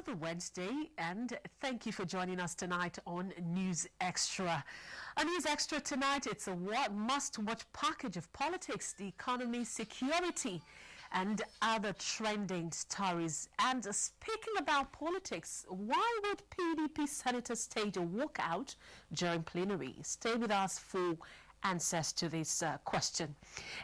Happy Wednesday, and thank you for joining us tonight on News Extra. On News Extra tonight, it's a must-watch package of politics, the economy, security, and other trending stories. And speaking about politics, why would PDP senators stage a walkout during plenary? Stay with us for answers to this question.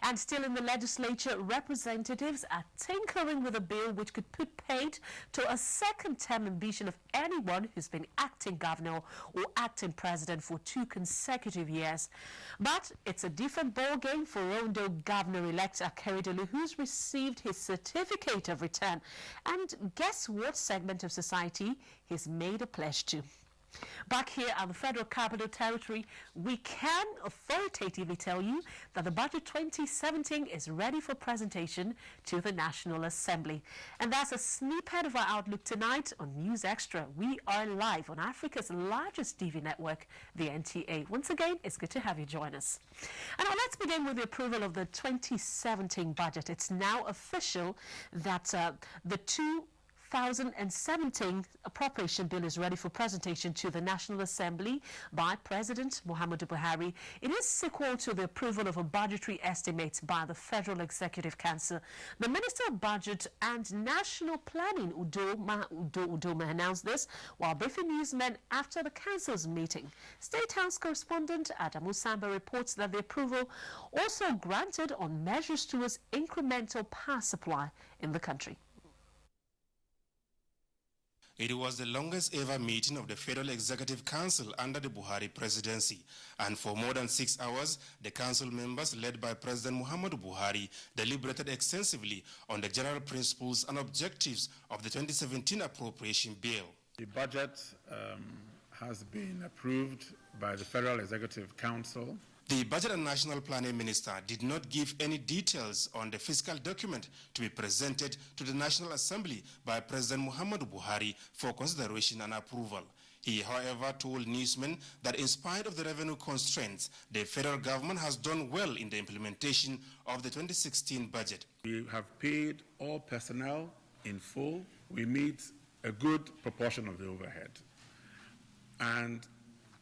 And still in the legislature, representatives are tinkering with a bill which could put paid to a second-term ambition of anyone who's been acting governor or acting president for 2 consecutive years. But it's a different ballgame for Ondo Governor-elect Akeredolu, who's received his certificate of return. And guess what segment of society he's made a pledge to? Back here at the Federal Capital Territory, we can authoritatively tell you that the Budget 2017 is ready for presentation to the National Assembly. And that's a snippet of our outlook tonight on News Extra. We are live on Africa's largest TV network, the NTA. Once again, it's good to have you join us. And now let's begin with the approval of the 2017 budget. It's now official that the 2017 appropriation bill is ready for presentation to the National Assembly by President Muhammadu Buhari. It is sequel to the approval of a budgetary estimate by the Federal Executive Council. The Minister of Budget and National Planning, Udo announced this while briefing newsmen after the Council's meeting. State House correspondent Adamu Samba reports that the approval also granted on measures towards incremental power supply in the country. It was the longest ever meeting of the Federal Executive Council under the Buhari presidency, and for more than 6 hours, the council members led by President Muhammadu Buhari deliberated extensively on the general principles and objectives of the 2017 appropriation bill. The budget has been approved by the Federal Executive Council. The Budget and National Planning Minister did not give any details on the fiscal document to be presented to the National Assembly by President Muhammadu Buhari for consideration and approval. He, however, told newsmen that in spite of the revenue constraints, the federal government has done well in the implementation of the 2016 budget. We have paid all personnel in full. We meet a good proportion of the overhead. And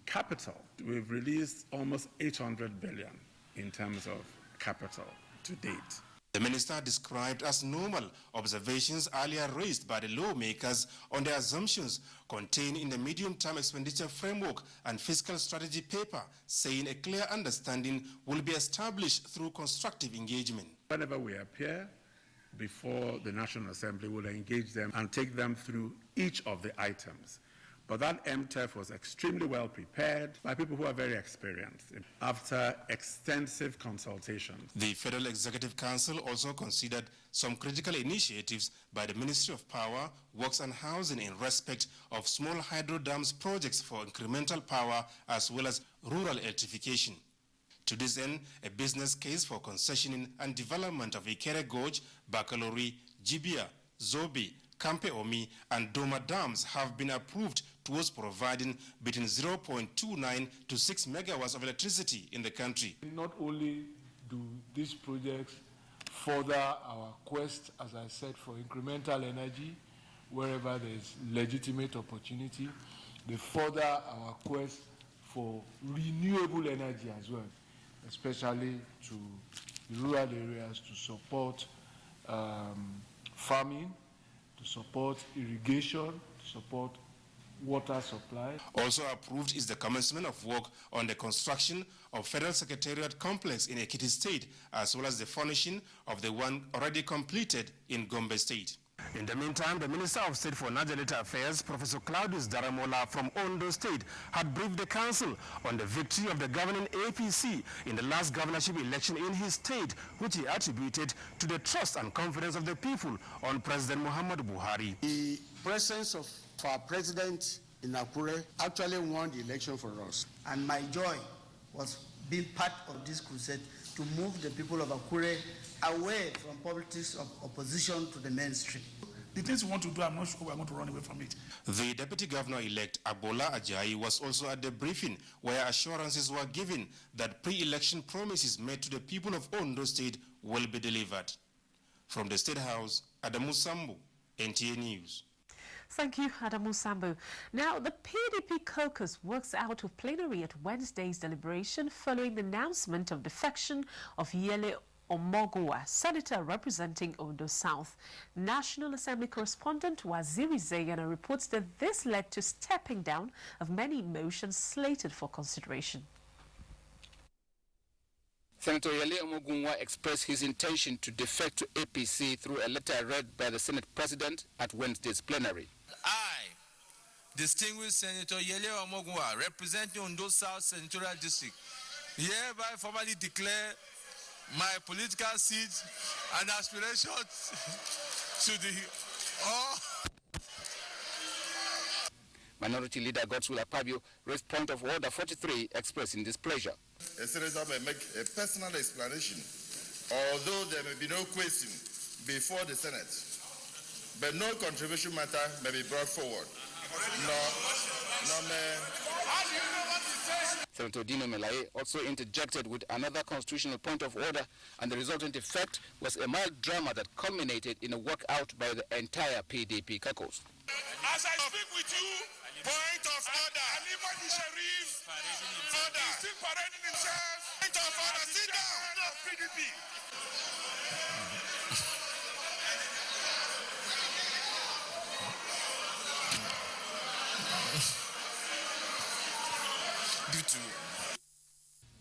capital, we've released almost 800 billion in terms of capital to date. The minister described as normal observations earlier raised by the lawmakers on the assumptions contained in the medium-term expenditure framework and fiscal strategy paper, saying a clear understanding will be established through constructive engagement. Whenever we appear before the National Assembly, we'll engage them and take them through each of the items. But that MTEF was extremely well prepared by people who are very experienced after extensive consultations. The Federal Executive Council also considered some critical initiatives by the Ministry of Power, Works and Housing in respect of small hydro dams projects for incremental power as well as rural electrification. To this end, a business case for concessioning and development of Ikere Gorge, Bakalori, Jibia, Zobe, Kampe Omi and Doma dams have been approved towards providing between 0.29 to 6 megawatts of electricity in the country. Not only do these projects further our quest, as I said, for incremental energy, wherever there is legitimate opportunity, they further our quest for renewable energy as well, especially to rural areas to support farming, to support irrigation, to support water supply. Also approved is the commencement of work on the construction of Federal Secretariat Complex in Ekiti State, as well as the furnishing of the one already completed in Gombe State. In the meantime, the Minister of State for Nigerian Affairs, Professor Claudius Daramola from Ondo State, had briefed the council on the victory of the governing APC in the last governorship election in his state, which he attributed to the trust and confidence of the people on President Muhammadu Buhari. The presence of our president in Akure actually won the election for us. And my joy was being part of this crusade to move the people of Akure away from politics of opposition to the mainstream. The things we want to do, I'm not sure we're going to run away from it. The Deputy Governor-elect Abola Ajayi was also at the briefing, where assurances were given that pre-election promises made to the people of Ondo State will be delivered. From the State House, Adamu Sambu, NTA News. Thank you, Adamu Sambo. Now, the PDP caucus works out of plenary at Wednesday's deliberation following the announcement of defection of Yele Omogua, senator representing Ondo South. National Assembly correspondent Waziri Zayana reports that this led to stepping down of many motions slated for consideration. Senator Yele Omogungwa expressed his intention to defect to APC through a letter read by the Senate President at Wednesday's plenary. I, distinguished Senator Yele Omogungwa, representing Ondo South Senatorial District, hereby formally declare my political seat and aspirations to the Minority Leader Godswill Akpabio raised point of order 43, expressing displeasure. A senator may make a personal explanation, although there may be no question before the Senate, but no controversial matter may be brought forward. Senator Dino Melaye also interjected with another constitutional point of order, and the resultant effect was a mild drama that culminated in a walkout by the entire PDP caucus. As I speak with you, point of order. Anybody Sharif, order. He's still parading himself. Point of order. Sit down. PDP.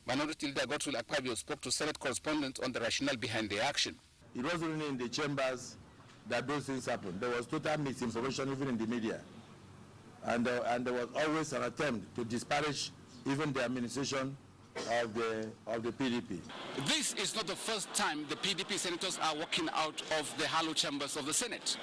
Minority Leader Godswill Akpabio spoke to Senate correspondents on the rationale behind the action. It wasn't only in the chambers that those things happened. There was total misinformation even in the media. And there was always an attempt to disparage even the administration of the PDP. This is not the first time the PDP senators are walking out of the hollow chambers of the Senate.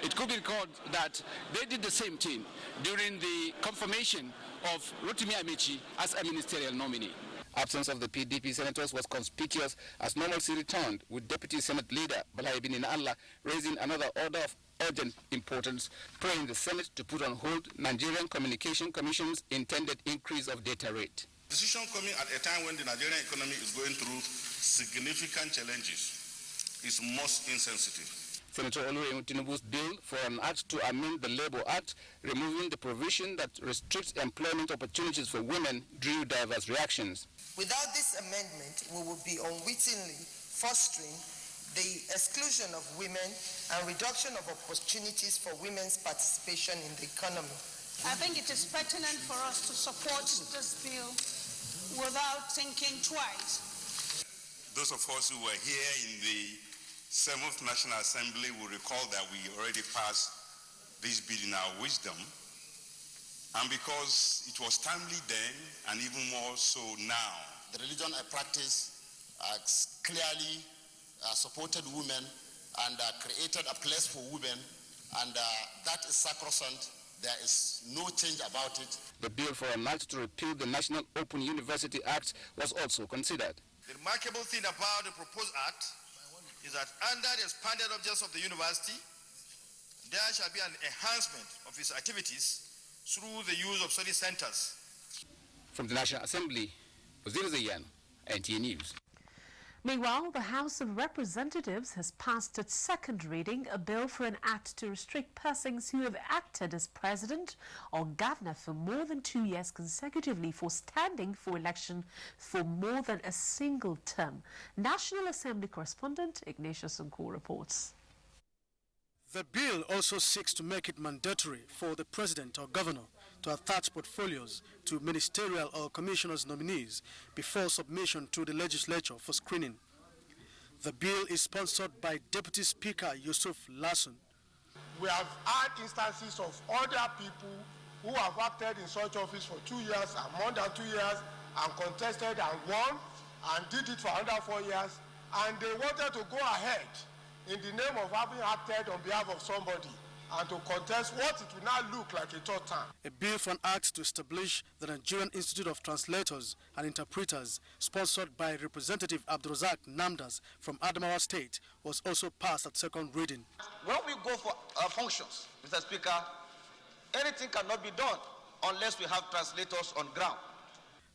It could be recalled that they did the same thing during the confirmation of Rotimi Amici as a ministerial nominee. Absence of the PDP senators was conspicuous as normalcy returned, with Deputy Senate Leader Balai bin Allah raising another order of urgent importance, praying the Senate to put on hold Nigerian Communication Commission's intended increase of data rate. Decision coming at a time when the Nigerian economy is going through significant challenges is most insensitive. Senator Olusegun Tinubu's bill for an act to amend the Labour Act, removing the provision that restricts employment opportunities for women, drew diverse reactions. Without this amendment, we will be unwittingly fostering the exclusion of women and reduction of opportunities for women's participation in the economy. I think it is pertinent for us to support this bill without thinking twice. Those of us who were here in the 7th National Assembly will recall that we already passed this bill in our wisdom. And because it was timely then, and even more so now, the religion I practice clearly supported women and created a place for women, and that is sacrosanct. There is no change about it. The bill for an act to repeal the National Open University Act was also considered. The remarkable thing about the proposed act is that under the expanded objects of the university, there shall be an enhancement of its activities through the use of study centers. From the National Assembly, Waziri Zayan, NTA News. Meanwhile, the House of Representatives has passed its second reading a bill for an act to restrict persons who have acted as president or governor for more than 2 years consecutively for standing for election for more than a single term. National Assembly correspondent Ignatius Nko reports. The bill also seeks to make it mandatory for the president or governor to attach portfolios to ministerial or commissioners' nominees before submission to the legislature for screening. The bill is sponsored by Deputy Speaker Yusuf Lasson. We have had instances of other people who have acted in such office for 2 years and more than 2 years and contested and won and did it for under 4 years, and they wanted to go ahead in the name of having acted on behalf of somebody and to contest what it will now look like a third time. A bill for an act to establish the Nigerian Institute of Translators and Interpreters, sponsored by Representative Abdulrazak Namdas from Adamawa State, was also passed at second reading. When we go for functions, Mr. Speaker, anything cannot be done unless we have translators on ground.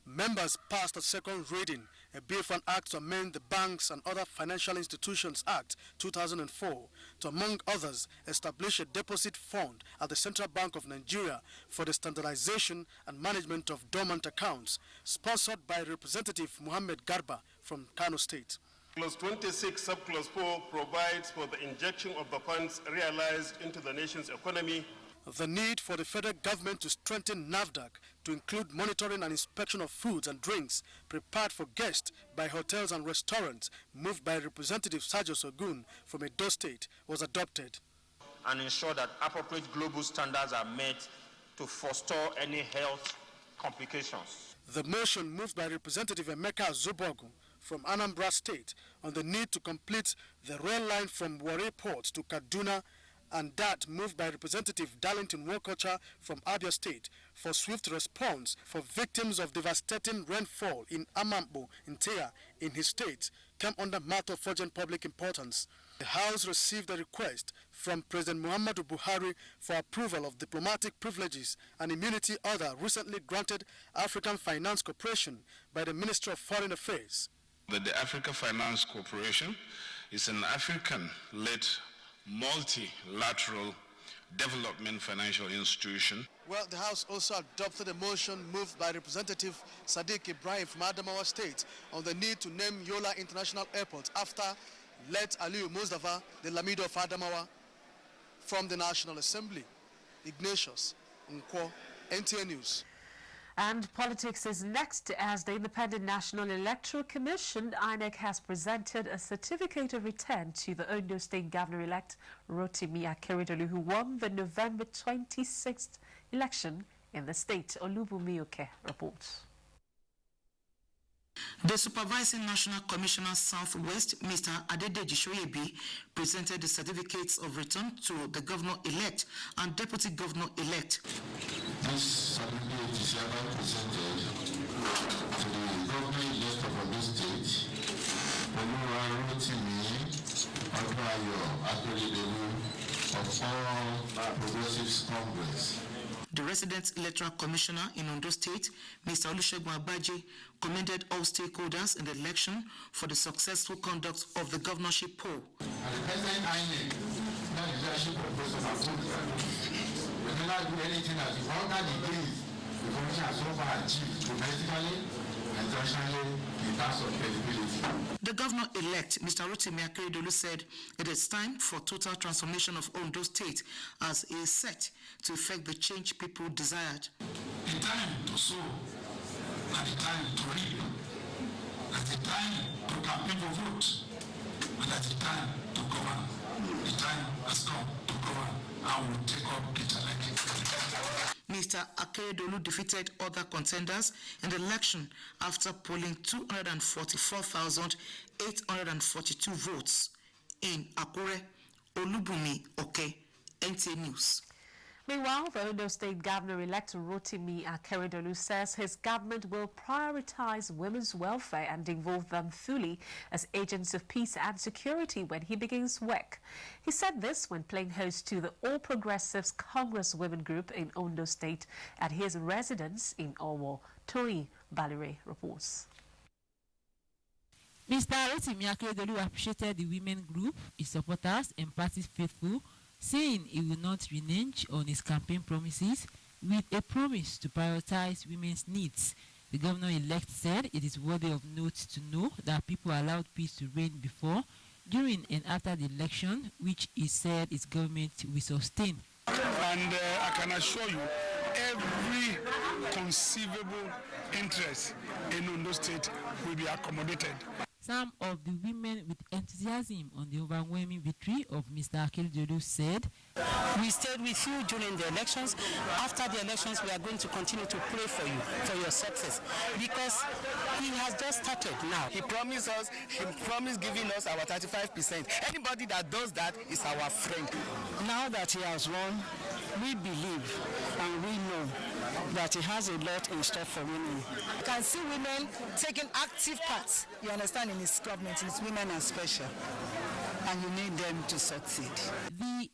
Members passed at second reading a bill for an act to amend the Banks and Other Financial Institutions Act 2004 to, among others, establish a deposit fund at the Central Bank of Nigeria for the standardization and management of dormant accounts, sponsored by Representative Mohammed Garba from Kano State. Clause 26, subclause 4 provides for the injection of the funds realized into the nation's economy. The need for the federal government to strengthen NAFDAC to include monitoring and inspection of foods and drinks prepared for guests by hotels and restaurants, moved by Representative Sergio Sogun from Ondo State, was adopted. And ensure that appropriate global standards are met to forestall any health complications. The motion moved by Representative Emeka Zobogu from Anambra State on the need to complete the rail line from Warri Port to Kaduna, and that moved by Representative Darlington Wokocha from Abia State for swift response for victims of devastating rainfall in Amambo, Ntea, in his state, came under matter of urgent public importance. The House received a request from President Muhammadu Buhari for approval of diplomatic privileges and immunity order recently granted African Finance Corporation by the Ministry of Foreign Affairs. The Africa Finance Corporation is an African-led multilateral development financial institution. Well, the House also adopted a motion moved by Representative Sadiq Ibrahim from Adamawa State on the need to name Yola International Airport after late Aliyu Mustafa, the Lamido of Adamawa, from the National Assembly. Ignatius Nkwo, NTA News. And politics is next, as the Independent National Electoral Commission, INEC, has presented a certificate of return to the Ondo State Governor-elect Rotimi Akeredolu, who won the November 26th election in the state. Olubunmi Oke reports. The Supervising National Commissioner Southwest, Mr. Adedeji Shoyebi, presented the certificates of return to the Governor-elect and Deputy Governor-elect. This certificate is hereby presented to the Governor-elect of Ondo State, Rotimi Akeredolu of all Progressives Congress. The resident electoral commissioner in Ondo State, Mr. Olusegun Abaje, commended all stakeholders in the election for the successful conduct of the governorship poll. And the President INEC, not the leadership of President Abuja, we cannot do anything as the other degrees the commission has so far achieved domestically and internationally in terms of credibility. The governor-elect, Mr. Rotimi Akeredolu, said it is time for total transformation of Ondo State as he is set to effect the change people desired. The time to sow and the time to reap, at the time to campaign for vote, and at the time to govern. The time has come to govern, and we'll take up the challenge. Mr. Akeredolu defeated other contenders in the election after polling 244,842 votes. In Akure, Olubunmi Oke, NTA News. Meanwhile, the Ondo State Governor-elect Rotimi Akeredolu says his government will prioritize women's welfare and involve them fully as agents of peace and security when he begins work. He said this when playing host to the All Progressives Congress Women Group in Ondo State at his residence in Owo. Toyi Balire reports. Mr. Rotimi Akeredolu appreciated the women group, his supporters and party faithful, saying he will not renege on his campaign promises with a promise to prioritize women's needs. The governor-elect said it is worthy of note to know that people allowed peace to reign before, during and after the election, which he said his government will sustain. And I can assure you, every conceivable interest in Ondo State will be accommodated. Some of the women with enthusiasm on the overwhelming victory of Mr. Akeredolu said, "We stayed with you during the elections. After the elections, we are going to continue to pray for you, for your success, because he has just started now. He promised giving us our 35%. Anybody that does that is our friend. Now that he has won, we believe and we know that he has a lot in store for women. You can see women taking active part, you understand, in his government. His women are special, and you need them to succeed. The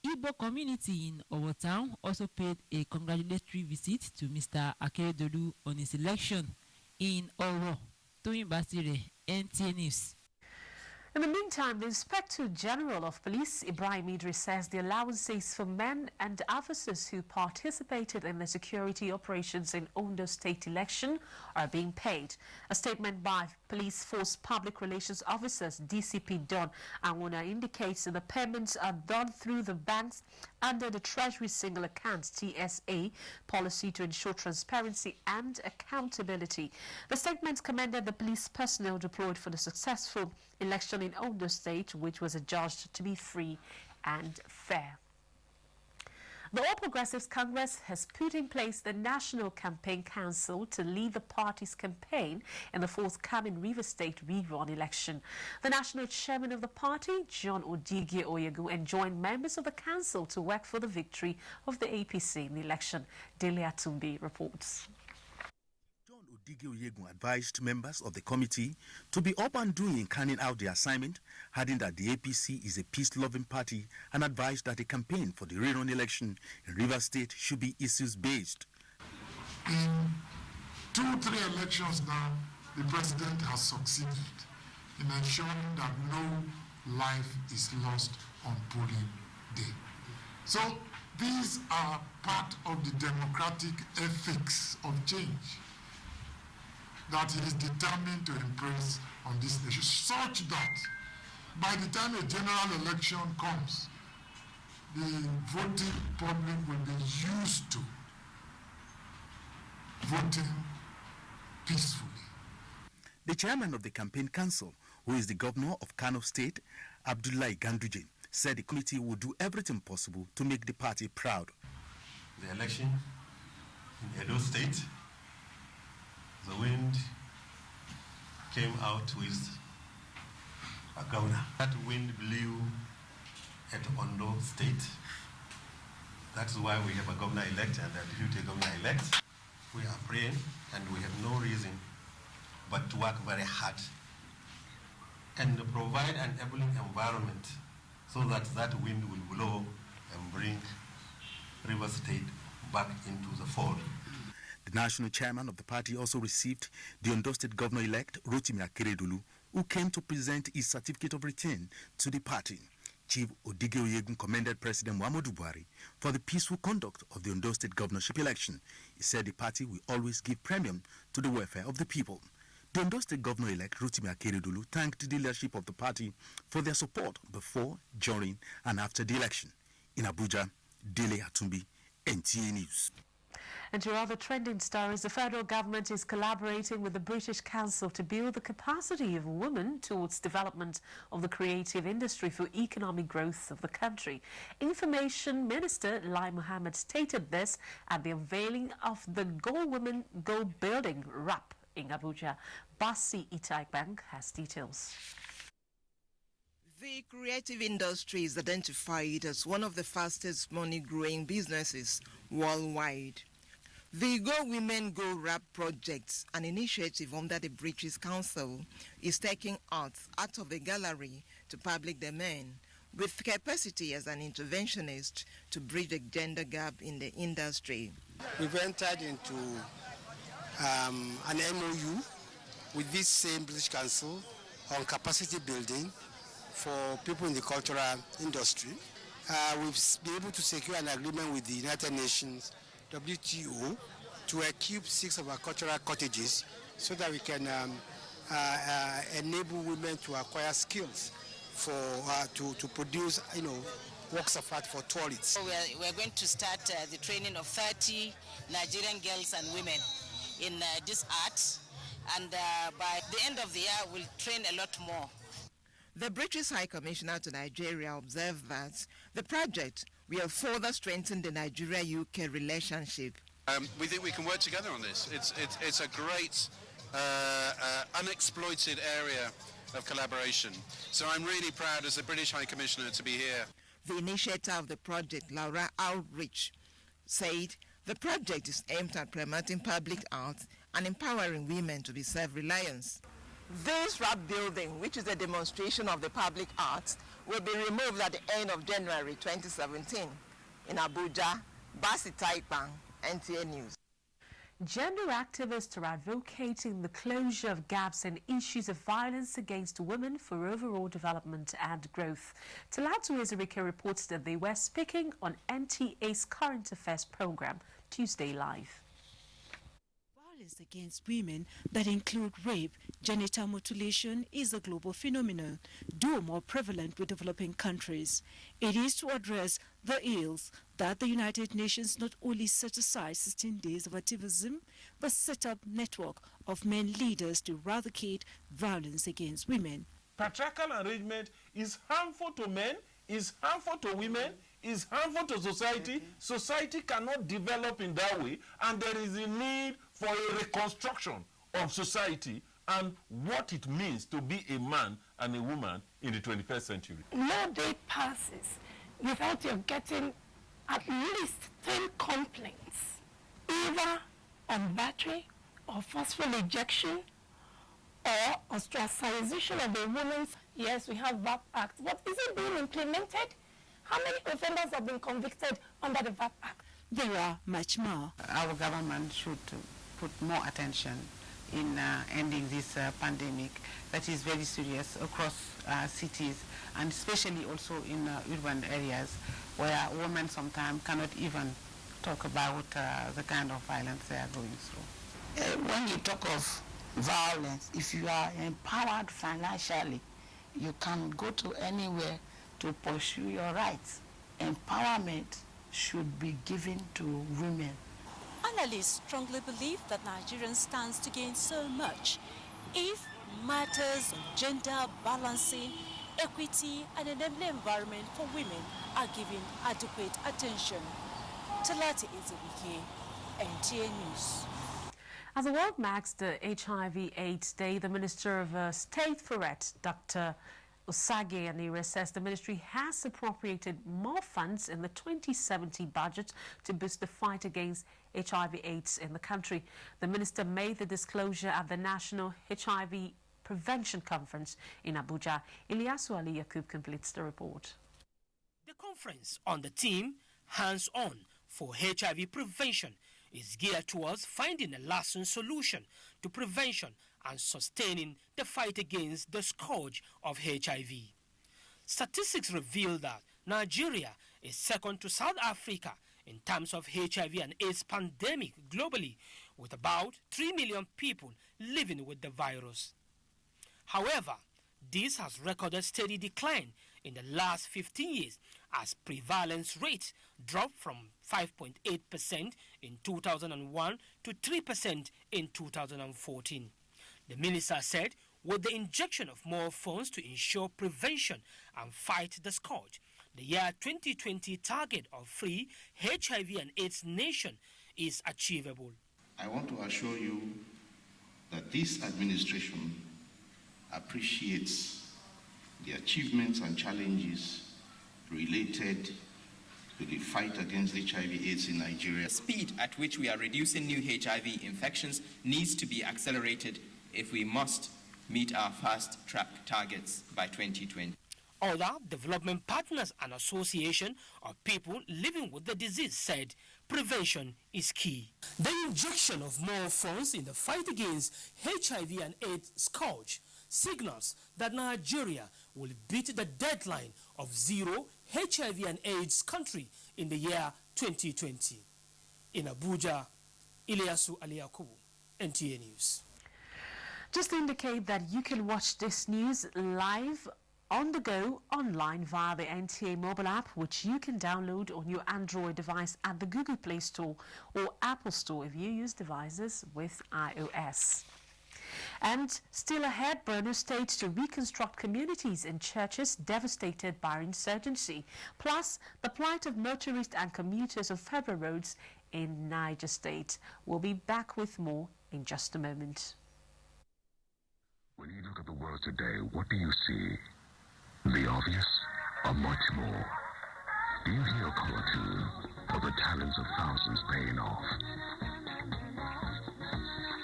Igbo community in our town also paid a congratulatory visit to Mr. Akeredolu on his election in Owo. Toyin Basire, NTA News. In the meantime, the Inspector General of Police, Ibrahim Idris, says the allowances for men and officers who participated in the security operations in Ondo State election are being paid. A statement by Police Force Public Relations Officers, DCP Don Anwuna, indicates that the payments are done through the banks under the Treasury Single Accounts TSA policy to ensure transparency and accountability. The statement commended the police personnel deployed for the successful election in Ondo State, which was adjudged to be free and fair. The All Progressives Congress has put in place the National Campaign Council to lead the party's campaign in the forthcoming Rivers State rerun election. The national chairman of the party, John Odige Oyegun, enjoined members of the council to work for the victory of the APC in the election. Dele Atumbi reports. Odige Oyegun advised members of the committee to be up and doing in carrying out the assignment, adding that the APC is a peace-loving party and advised that a campaign for the rerun election in Rivers State should be issues-based. In 2-3 elections now, the president has succeeded in ensuring that no life is lost on polling day. So these are part of the democratic ethics of change that he is determined to impress on this nation, such that by the time a general election comes, the voting public will be used to voting peacefully. The chairman of the campaign council, who is the governor of Kano State, Abdullahi Ganduje, said the committee will do everything possible to make the party proud. The election in Edo State, the wind came out with a governor. That wind blew at Ondo State. That's why we have a governor-elect and a deputy governor-elect. We are praying and we have no reason but to work very hard and provide an enabling environment so that that wind will blow and bring Rivers State back into the fold. The national chairman of the party also received the Ondo State governor-elect, Rotimi Akeredolu, who came to present his certificate of return to the party. Chief Odige Oyegun commended President Muhammadu Buhari for the peaceful conduct of the Ondo State governorship election. He said the party will always give premium to the welfare of the people. The Ondo State governor-elect, Rotimi Akeredolu, thanked the leadership of the party for their support before, during, and after the election. In Abuja, Dele Atumbi, NTA News. And to other trending stories, the federal government is collaborating with the British Council to build the capacity of women towards development of the creative industry for economic growth of the country. Information Minister Lai Mohammed stated this at the unveiling of the Go Women Go Building RAP in Abuja. Basi Itaikbank has details. The creative industry is identified as one of the fastest money-growing businesses worldwide. The Go Women Go Rap project, an initiative under the British Council, is taking art out of the gallery to public domain, with capacity as an interventionist to bridge the gender gap in the industry. We've entered into an MOU with this same British Council on capacity building for people in the cultural industry. We've been able to secure an agreement with the United Nations WTO to equip 6 of our cultural cottages so that we can enable women to acquire skills for to produce, works of art for tourists. We're going to start the training of 30 Nigerian girls and women in this art, and by the end of the year we'll train a lot more. The British High Commissioner to Nigeria observed that the project will further strengthen the Nigeria-UK relationship. We think we can work together on this. It's a great unexploited area of collaboration. So I'm really proud as the British High Commissioner to be here. The initiator of the project, Laura Outreach, said the project is aimed at promoting public art and empowering women to be self-reliant. This rap building, which is a demonstration of the public art, will be removed at the end of January 2017. In Abuja, Basi Taipang, NTA News. Gender activists are advocating the closure of gaps and issues of violence against women for overall development and growth. Talatu Ezerike reports that they were speaking on NTA's Current Affairs program, Tuesday Live. Violence against women that include rape, genital mutilation is a global phenomenon, though more prevalent with developing countries. It is to address the ills that the United Nations not only set aside 16 days of activism, but set up a network of men leaders to eradicate violence against women. Patriarchal arrangement is harmful to men, is harmful to women, is harmful to society. Society cannot develop in that way, and there is a need for a reconstruction of society and what it means to be a man and a woman in the 21st century. No day passes without you getting at least 10 complaints, either on battery or forceful ejection or ostracization of a woman's. Yes, we have VAP Act, but is it being implemented? How many offenders have been convicted under the VAP Act? There are much more. Our government should put more attention in ending this pandemic that is very serious across cities, and especially also in urban areas where women sometimes cannot even talk about the kind of violence they are going through. When you talk of violence, if you are empowered financially, you can go to anywhere to pursue your rights. Empowerment should be given to women. Analysts strongly believe that Nigerians stand to gain so much if matters of gender balancing, equity and an enabling environment for women are given adequate attention. Talatu Ezerike, NTA News. As the world marks the HIV/AIDS Day, the Minister of State for it, Dr. Osage Anire, says the ministry has appropriated more funds in the 2070 budget to boost the fight against HIV/AIDS in the country. The minister made the disclosure at the National HIV Prevention Conference in Abuja. Ilyasu Ali Yakub completes the report. The conference on the theme Hands On for HIV Prevention is geared towards finding a lasting solution to prevention and sustaining the fight against the scourge of HIV. Statistics reveal that Nigeria is second to South Africa in terms of HIV and AIDS pandemic globally, with about 3 million people living with the virus. However, this has recorded steady decline in the last 15 years as prevalence rates dropped from 5.8% in 2001 to 3% in 2014. The minister said with the injection of more funds to ensure prevention and fight the scourge, the year 2020 target of free HIV and AIDS nation is achievable. I want to assure you that this administration appreciates the achievements and challenges related to the fight against HIV/AIDS in Nigeria. The speed at which we are reducing new HIV infections needs to be accelerated if we must meet our fast-track targets by 2020. Other development partners and association of people living with the disease said prevention is key. The injection of more funds in the fight against HIV and AIDS scourge signals that Nigeria will beat the deadline of zero HIV and AIDS country in the year 2020. In Abuja, Ilyasu Ali Yakubu, NTA News. Just to indicate that you can watch this news live on the go online via the NTA mobile app, which you can download on your Android device at the Google Play Store or Apple Store if you use devices with iOS. And still ahead, Ondo State to reconstruct communities and churches devastated by insurgency, plus the plight of motorists and commuters of federal roads in Niger State. We'll be back with more in just a moment. When you look at the world today, what do you see? The obvious, or much more? Do you hear a call or two, or the talents of thousands paying off?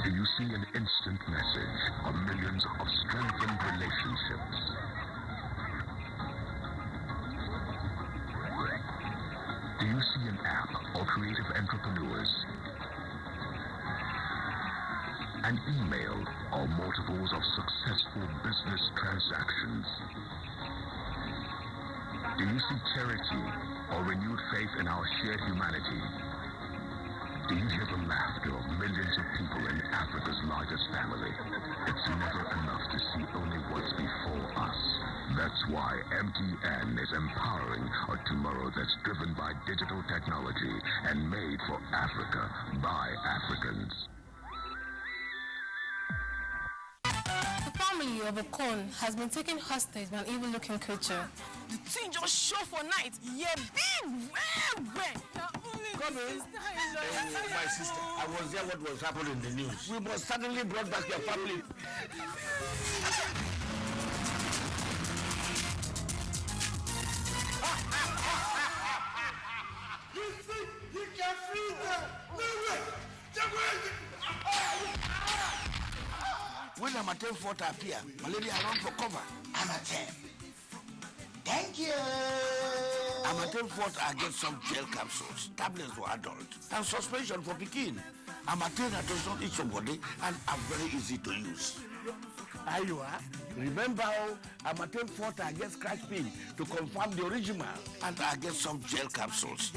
Do you see an instant message, or millions of strengthened relationships? Do you see an app or creative entrepreneurs? an email, or multiples of successful business transactions? Do you see charity or renewed faith in our shared humanity? Do you hear the laughter of millions of people in Africa's largest family? It's never enough to see only what's before us. That's why MTN is empowering a tomorrow that's driven by digital technology and made for Africa by Africans. The family of Okon has been taken hostage by an evil-looking creature. The thing just show for night. Yeah, big, well. Come in. My sister, I was there what was happening in the news. We must suddenly brought back your family. You think you can free them? When Amatem fought appear, malaria run for cover. Amatem. Thank you. Amatem fought against some gel capsules, tablets for adults, and suspension for Pekin. Amatem does not eat somebody and are very easy to use. There you are. Remember how Amatem fought against scratch pain to confirm the original and against some gel capsules.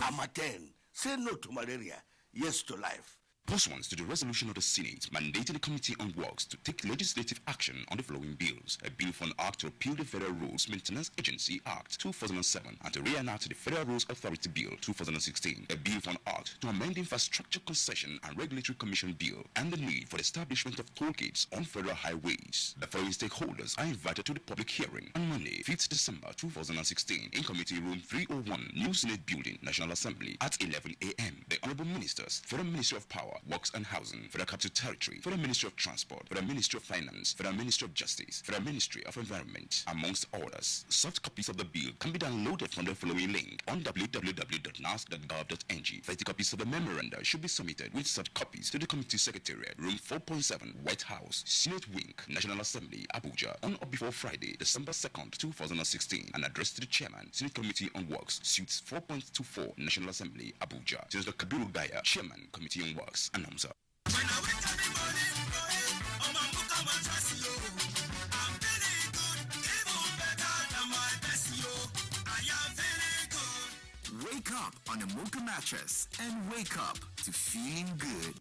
Amatem. Say no to malaria, yes to life. Pursuant to the resolution of the Senate mandating the Committee on Works to take legislative action on the following bills: a bill for an act to repeal the Federal Roads Maintenance Agency Act 2007 and to re-enact the Federal Roads Authority Bill 2016, a bill for an act to amend the Infrastructure Concession and Regulatory Commission Bill, and the need for the establishment of toll gates on federal highways. The following stakeholders are invited to the public hearing on Monday, 5th December 2016 in Committee Room 301, New Senate Building, National Assembly at 11 a.m. The Honorable Ministers, Federal Ministry of Power, Works and Housing, Federal Capital Territory, Federal Ministry of Transport, Federal Ministry of Finance, Federal Ministry of Justice, Federal Ministry of Environment, amongst others. Soft copies of the bill can be downloaded from the following link on www.nasc.gov.ng. 30 copies of the memoranda should be submitted with soft copies to the Committee Secretariat, Room 4.7, White House, Senate Wing, National Assembly, Abuja, on or before Friday, December 2nd, 2016, and addressed to the Chairman, Senate Committee on Works, Suites 4.24, National Assembly, Abuja. Senator Kabiru Gaya, Chairman, Committee on Works, announcer. Wake up on a Mocha mattress and wake up to feeling good.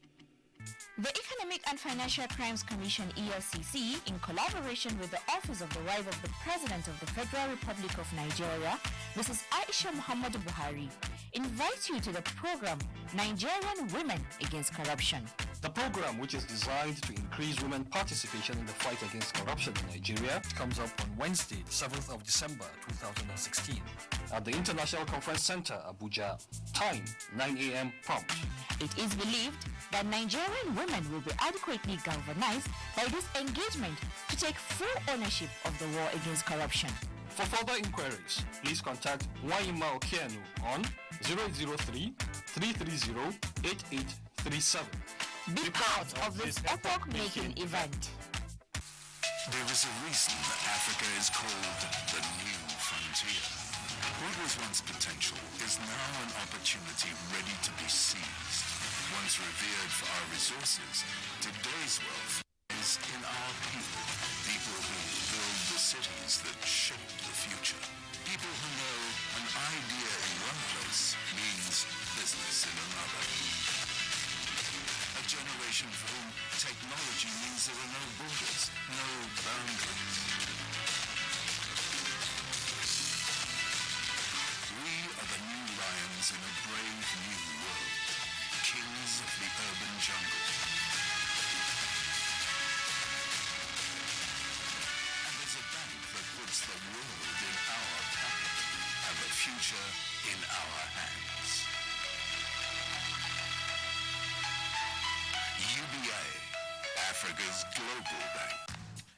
The Economic and Financial Crimes Commission (EFCC), in collaboration with the Office of the Wife of the President of the Federal Republic of Nigeria, Mrs. Aisha Muhammadu Buhari, invites you to the program Nigerian Women Against Corruption. The program, which is designed to increase women participation in the fight against corruption in Nigeria, comes up on Wednesday, 7th of December 2016 at the International Conference Center, Abuja. Time, 9 a.m. prompt. It is believed that Nigerian women will be adequately galvanized by this engagement to take full ownership of the war against corruption. For further inquiries, please contact Waima Okeanu on 0803-330-8837. Be part of this epoch-making event. There is a reason that Africa is called the new frontier. What was once potential is now an opportunity ready to be seized. Once revered for our resources, today's wealth is in our people. People who build the cities that shape the future. People who know an idea in one place means business in another. A generation for whom technology means there are no borders, no boundaries. We are the new lions in a brave new world, kings of the urban jungle. And there's a bank that puts the world in our pocket and the future in our hands. UBA, Africa's global bank.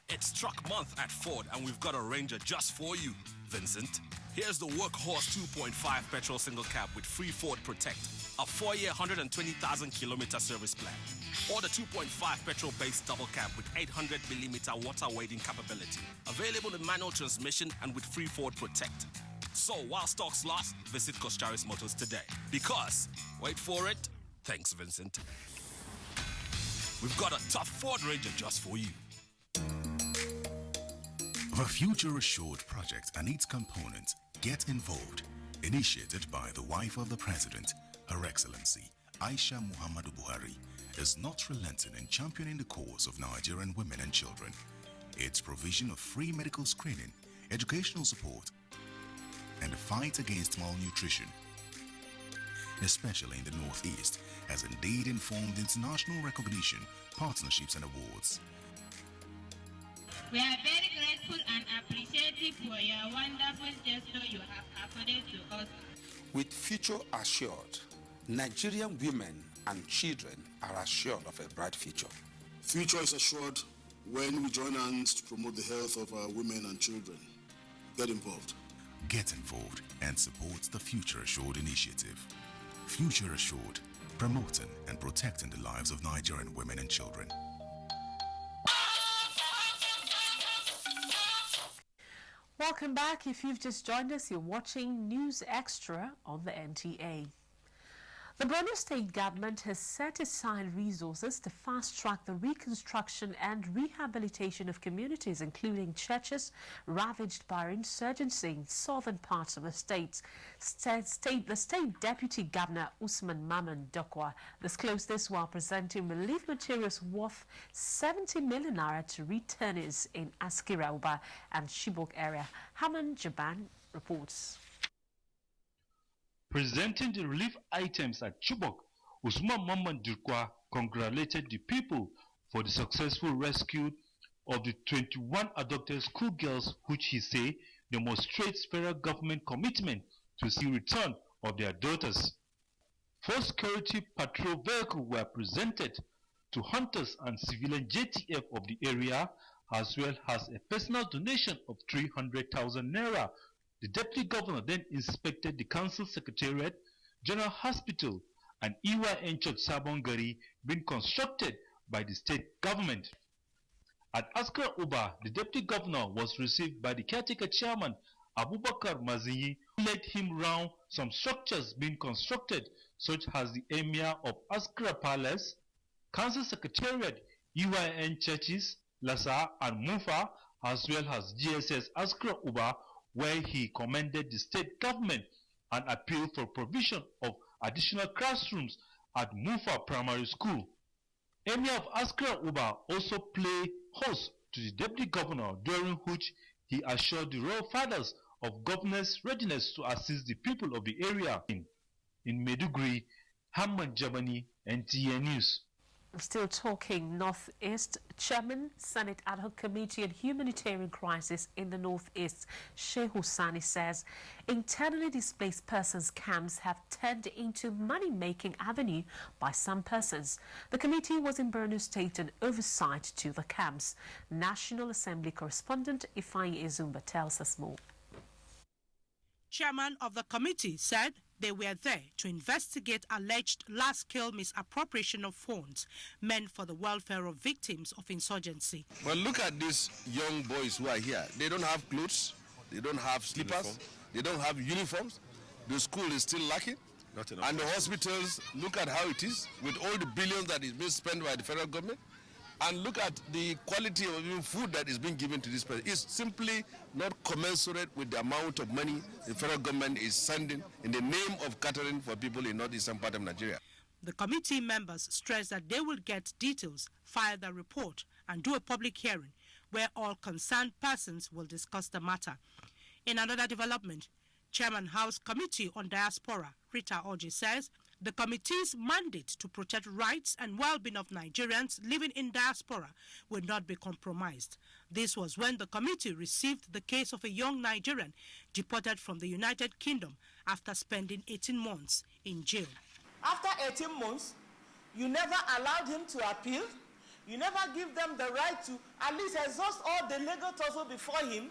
It's truck month at Ford, and we've got a Ranger just for you, Vincent. Here's the Workhorse 2.5 petrol single cab with free Ford Protect, a 4-year, 120,000-kilometer service plan. Or the 2.5 petrol-based double cab with 800mm water wading capability, available in manual transmission and with free Ford Protect. So while stocks last, visit Kostaris Motors today. Because, wait for it, thanks, Vincent. we've got a tough Ford Ranger just for you. The Future Assured project and its components, Get Involved, initiated by the wife of the President, Her Excellency Aisha Muhammadu Buhari, is not relenting in championing the cause of Nigerian women and children. Its provision of free medical screening, educational support, and the fight against malnutrition, especially in the Northeast, has indeed informed international recognition, partnerships, and awards. We are very grateful and appreciative for your wonderful gesture you have afforded to us. With Future Assured, Nigerian women and children are assured of a bright future. Future is assured when we join hands to promote the health of our women and children. Get involved. Get involved and support the Future Assured initiative. Future Assured, promoting and protecting the lives of Nigerian women and children. Welcome back. If you've just joined us, you're watching News Extra on the NTA. The Ondo State government has set aside resources to fast-track the reconstruction and rehabilitation of communities, including churches ravaged by insurgency in southern parts of the state. The state deputy governor, Usman Maman Dokwa, disclosed this while presenting relief materials worth 70 million naira to returnees in Askira Uba and Chibok area. Haman Jaban reports. Presenting the relief items at Chibok, Usman Maman Durkwa congratulated the people for the successful rescue of the 21 adopted schoolgirls, which he said demonstrates federal government commitment to the return of their daughters. 4 security patrol vehicles were presented to hunters and civilian JTF of the area, as well as a personal donation of 300,000 naira. The deputy governor then inspected the council secretariat, general hospital, and EYN Church Sabongari being constructed by the state government. At Askra Uba, the deputy governor was received by the caretaker chairman, Abubakar Mazinyi, who led him round some structures being constructed, such as the Emir of Askra Palace, council secretariat, EYN Churches, Lasa and Mufa, as well as GSS Askra Uba, where he commended the state government and appealed for provision of additional classrooms at Mufa Primary School. Emir of Askra Uba also played host to the deputy governor, during which he assured the royal fathers of governor's readiness to assist the people of the area. In Maiduguri, Hamad Jabani, NTA News. Still talking Northeast, Chairman, Senate Ad Hoc Committee on Humanitarian Crisis in the Northeast, Sheikh Husani, says internally displaced persons camps have turned into money-making avenue by some persons. The committee was in Ondo State on oversight to the camps. National Assembly correspondent Ifeanyi Ezumba tells us more. Chairman of the committee said they were there to investigate alleged large-scale misappropriation of funds meant for the welfare of victims of insurgency. Well, look at these young boys who are here. They don't have clothes, they don't have slippers, they don't have uniforms. The school is still lacking. And the hospitals, look at how it is with all the billions that is being spent by the federal government. And look at the quality of even food that is being given to this person. It's simply not commensurate with the amount of money the federal government is sending in the name of catering for people in northeastern part of Nigeria. The committee members stressed that they will get details, file the report, and do a public hearing where all concerned persons will discuss the matter. In another development, Chairman House Committee on Diaspora, Rita Oji, says the committee's mandate to protect rights and well-being of Nigerians living in diaspora will not be compromised. This was when the committee received the case of a young Nigerian deported from the United Kingdom after spending 18 months in jail. After 18 months, you never allowed him to appeal. You never give them the right to at least exhaust all the legal tussle before him.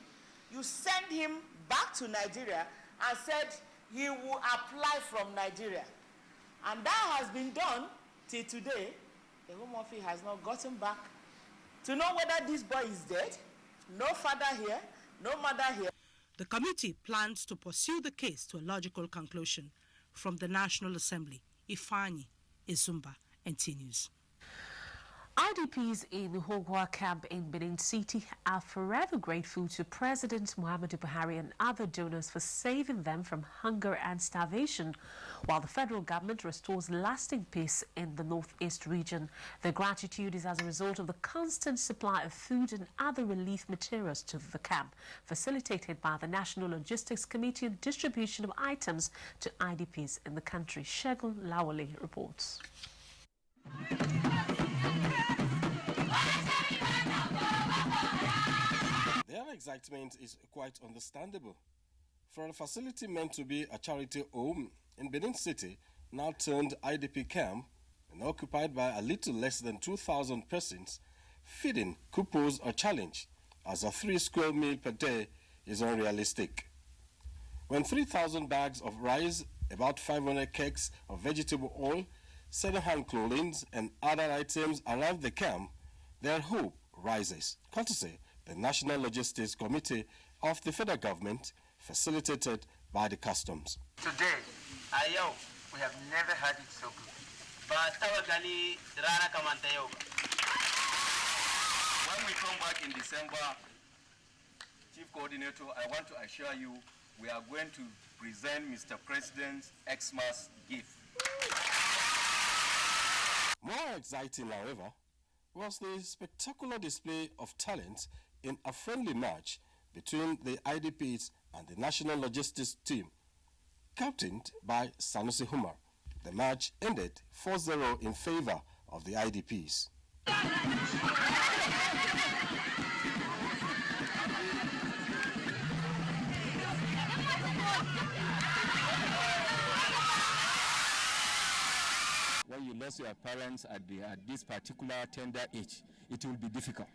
You send him back to Nigeria and said he will apply from Nigeria. And that has been done till today. The Home Office has not gotten back to know whether this boy is dead. No father here, no mother here. The committee plans to pursue the case to a logical conclusion. From the National Assembly, Ifeanyi Ezumba, NT News. IDPs in Hogwa camp in Benin City are forever grateful to President Muhammadu Buhari and other donors for saving them from hunger and starvation, while the federal government restores lasting peace in the northeast region. Their gratitude is as a result of the constant supply of food and other relief materials to the camp, facilitated by the National Logistics Committee and distribution of items to IDPs in the country. Shegun Lawale reports. Their excitement is quite understandable. For a facility meant to be a charity home in Benin City, now turned IDP camp and occupied by a little less than 2,000 persons, feeding could pose a challenge, as a 3 square meal per day is unrealistic. When 3,000 bags of rice, about 500 kegs of vegetable oil, 7 hand clothing and other items arrive the camp, their hope rises, courtesy the National Logistics Committee of the federal government, facilitated by the customs. Today, Ayau, we have never had it so good. But Tawakali Rana Kamantayoga. When we come back in December, Chief Coordinator, I want to assure you we are going to present Mr. President's Xmas gift. More exciting, however, was the spectacular display of talent in a friendly match between the IDPs and the National Logistics team, captained by Sanusi Humar. The match ended 4-0 in favor of the IDPs. When you lost your parents at this particular tender age, it will be difficult.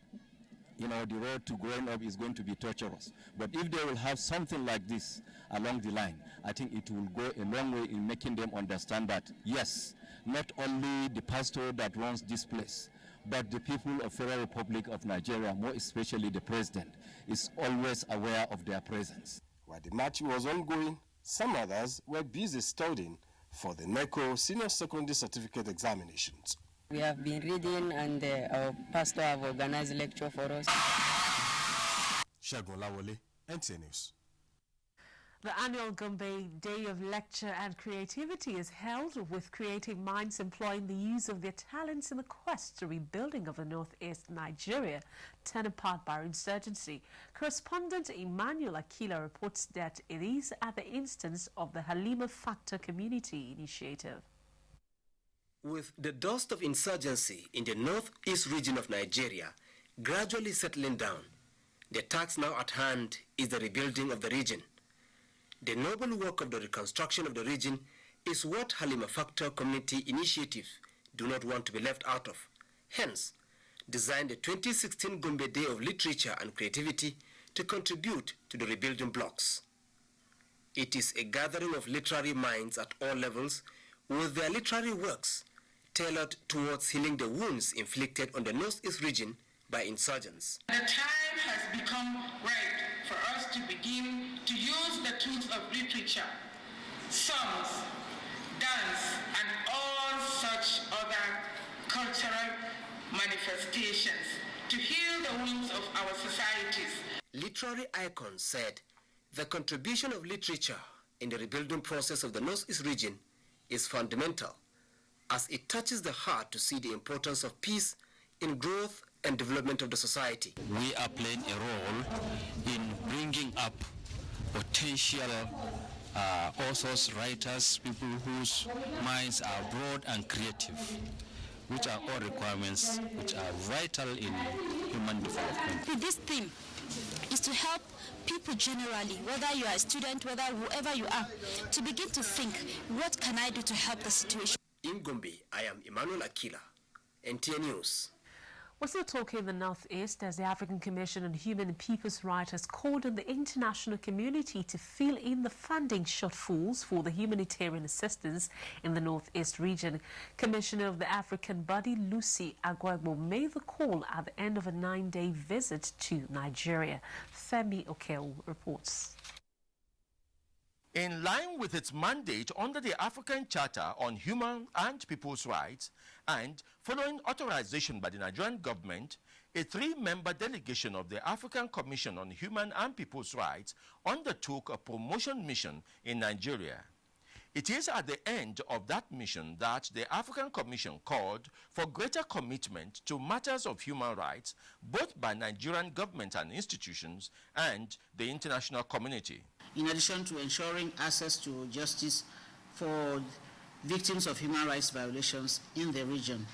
You know, the road to growing up is going to be torturous. But if they will have something like this along the line, I think it will go a long way in making them understand that, yes, not only the pastor that runs this place, but the people of Federal Republic of Nigeria, more especially the president, is always aware of their presence. While the match was ongoing, some others were busy studying for the NECO Senior Secondary Certificate examinations. We have been reading, and our pastor have organized a lecture for us. Shegun Lawale, NTA News. The annual Gombe Day of Lecture and Creativity is held with creative minds employing the use of their talents in the quest to rebuilding of the northeast Nigeria, torn apart by insurgency. Correspondent Emmanuel Akila reports that it is at the instance of the Halima Factor Community Initiative. With the dust of insurgency in the northeast region of Nigeria gradually settling down, the task now at hand is the rebuilding of the region. The noble work of the reconstruction of the region is what Halima Factor Community Initiative do not want to be left out of. Hence, designed the 2016 Gombe Day of Literature and Creativity to contribute to the rebuilding blocks. It is a gathering of literary minds at all levels with their literary works tailored towards healing the wounds inflicted on the northeast region by insurgents. The time has become right for us to begin to use the tools of literature, songs, dance, and all such other cultural manifestations to heal the wounds of our societies. Literary icons said the contribution of literature in the rebuilding process of the northeast region is fundamental, as it touches the heart to see the importance of peace in growth and development of the society. We are playing a role in bringing up potential authors, writers, people whose minds are broad and creative, which are all requirements which are vital in human development. This theme is to help people generally, whether you are a student, whether whoever you are, to begin to think, what can I do to help the situation? In Gombe, I am Emmanuel Akila, NTA News. We're still talking in the Northeast as the African Commission on Human and People's Rights has called on the international community to fill in the funding shortfalls for the humanitarian assistance in the Northeast region. Commissioner of the African body, Lucy Agwagbo, made the call at the end of a 9-day visit to Nigeria. Femi Okeo reports. In line with its mandate under the African Charter on Human and People's Rights, and following authorization by the Nigerian government, a 3-member delegation of the African Commission on Human and People's Rights undertook a promotion mission in Nigeria. It is at the end of that mission that the African Commission called for greater commitment to matters of human rights, both by Nigerian government and institutions and the international community. In addition to ensuring access to justice for victims of human rights violations in the region,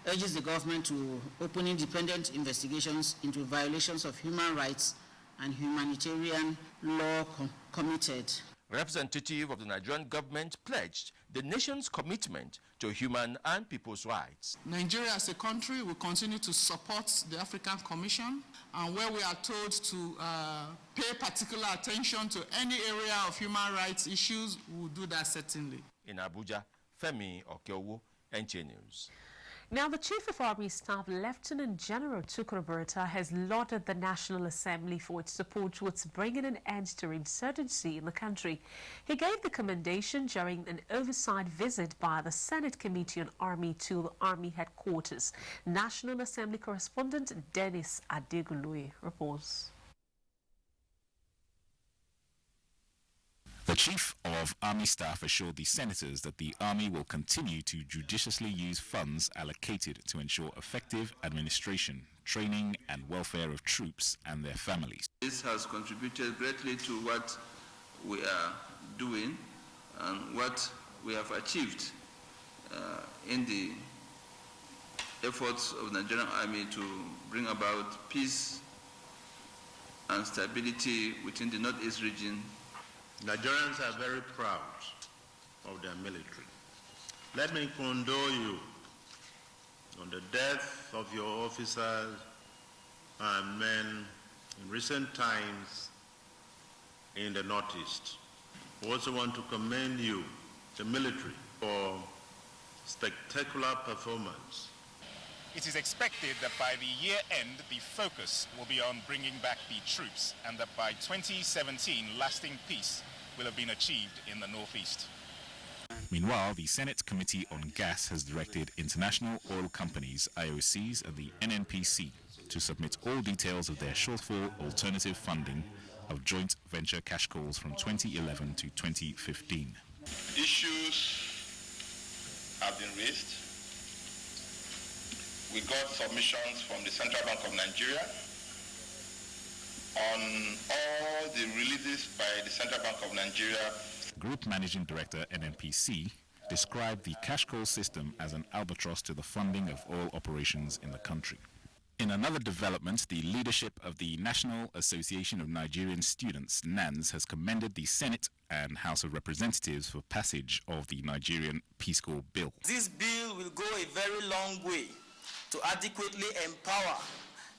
urges the government to open independent investigations into violations of human rights and humanitarian law committed. Representative of the Nigerian government pledged the nation's commitment to human and people's rights. Nigeria as a country will continue to support the African Commission, and where we are told to pay particular attention to any area of human rights issues, we will do that certainly. In Abuja, Femi Okeowo, NTA News. Now, the Chief of Army Staff, Lieutenant General Tukur Burta, has lauded the National Assembly for its support towards bringing an end to insurgency in the country. He gave the commendation during an oversight visit by the Senate Committee on Army to the Army headquarters. National Assembly correspondent Dennis Adegunloye reports. The Chief of Army Staff assured the senators that the Army will continue to judiciously use funds allocated to ensure effective administration, training and welfare of troops and their families. This has contributed greatly to what we are doing and what we have achieved in the efforts of the Nigerian Army to bring about peace and stability within the Northeast region. Nigerians are very proud of their military. Let me condole you on the death of your officers and men in recent times in the Northeast. I also want to commend you, the military, for spectacular performance. It is expected that by the year end, the focus will be on bringing back the troops, and that by 2017, lasting peace will have been achieved in the Northeast. Meanwhile, the Senate Committee on Gas has directed international oil companies, IOCs, and the NNPC to submit all details of their shortfall alternative funding of joint venture cash calls from 2011 to 2015. Issues have been raised. We got submissions from the Central Bank of Nigeria on all the releases by the Central Bank of Nigeria. Group Managing Director, NNPC, described the cash call system as an albatross to the funding of oil operations in the country. In another development, the leadership of the National Association of Nigerian Students, NANS, has commended the Senate and House of Representatives for passage of the Nigerian Peace Corps Bill. This bill will go a very long way to adequately empower,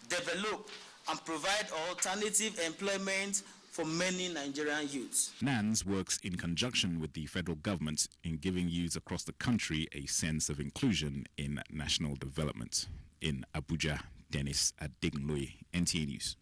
develop, and provide alternative employment for many Nigerian youths. NANS works in conjunction with the federal government in giving youths across the country a sense of inclusion in national development. In Abuja, Dennis Adegunloye, NTA News.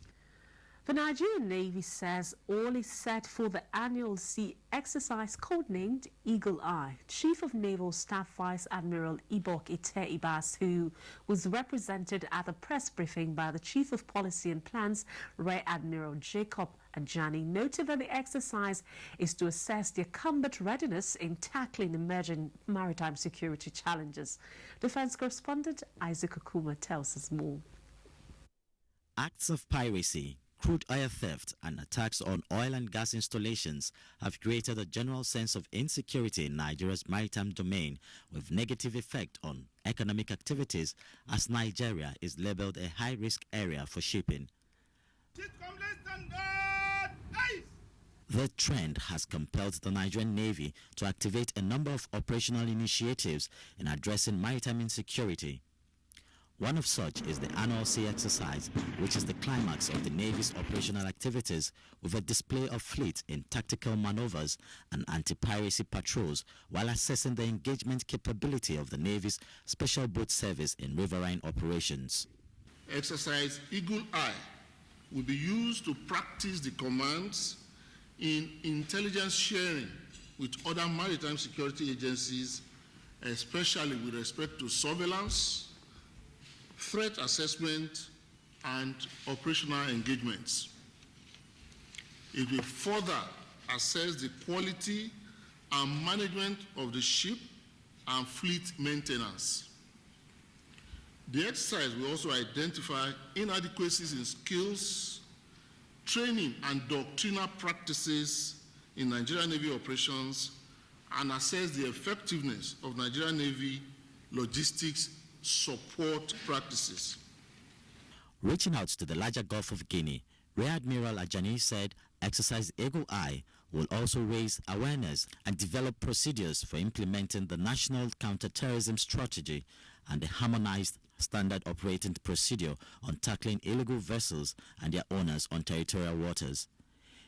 The Nigerian Navy says all is set for the annual sea exercise codenamed Eagle Eye. Chief of Naval Staff Vice Admiral Ibok Ite Ibas, who was represented at a press briefing by the Chief of Policy and Plans, Rear Admiral Jacob Ajani, noted that the exercise is to assess their combat readiness in tackling emerging maritime security challenges. Defense correspondent Isaac Okuma tells us more. Acts of piracy, crude oil theft and attacks on oil and gas installations have created a general sense of insecurity in Nigeria's maritime domain, with negative effect on economic activities as Nigeria is labeled a high-risk area for shipping. The trend has compelled the Nigerian Navy to activate a number of operational initiatives in addressing maritime insecurity. One of such is the annual sea exercise, which is the climax of the Navy's operational activities, with a display of fleet in tactical maneuvers and anti-piracy patrols, while assessing the engagement capability of the Navy's Special Boat Service in riverine operations. Exercise Eagle Eye will be used to practice the commands, in intelligence sharing with other maritime security agencies, especially with respect to surveillance, threat assessment, and operational engagements. It will further assess the quality and management of the ship and fleet maintenance. The exercise will also identify inadequacies in skills, training, and doctrinal practices in Nigerian Navy operations and assess the effectiveness of Nigerian Navy logistics support practices. Reaching out to the larger Gulf of Guinea, Rear Admiral Ajani said Exercise Eagle Eye will also raise awareness and develop procedures for implementing the National Counterterrorism Strategy and the Harmonized Standard Operating Procedure on tackling illegal vessels and their owners on territorial waters.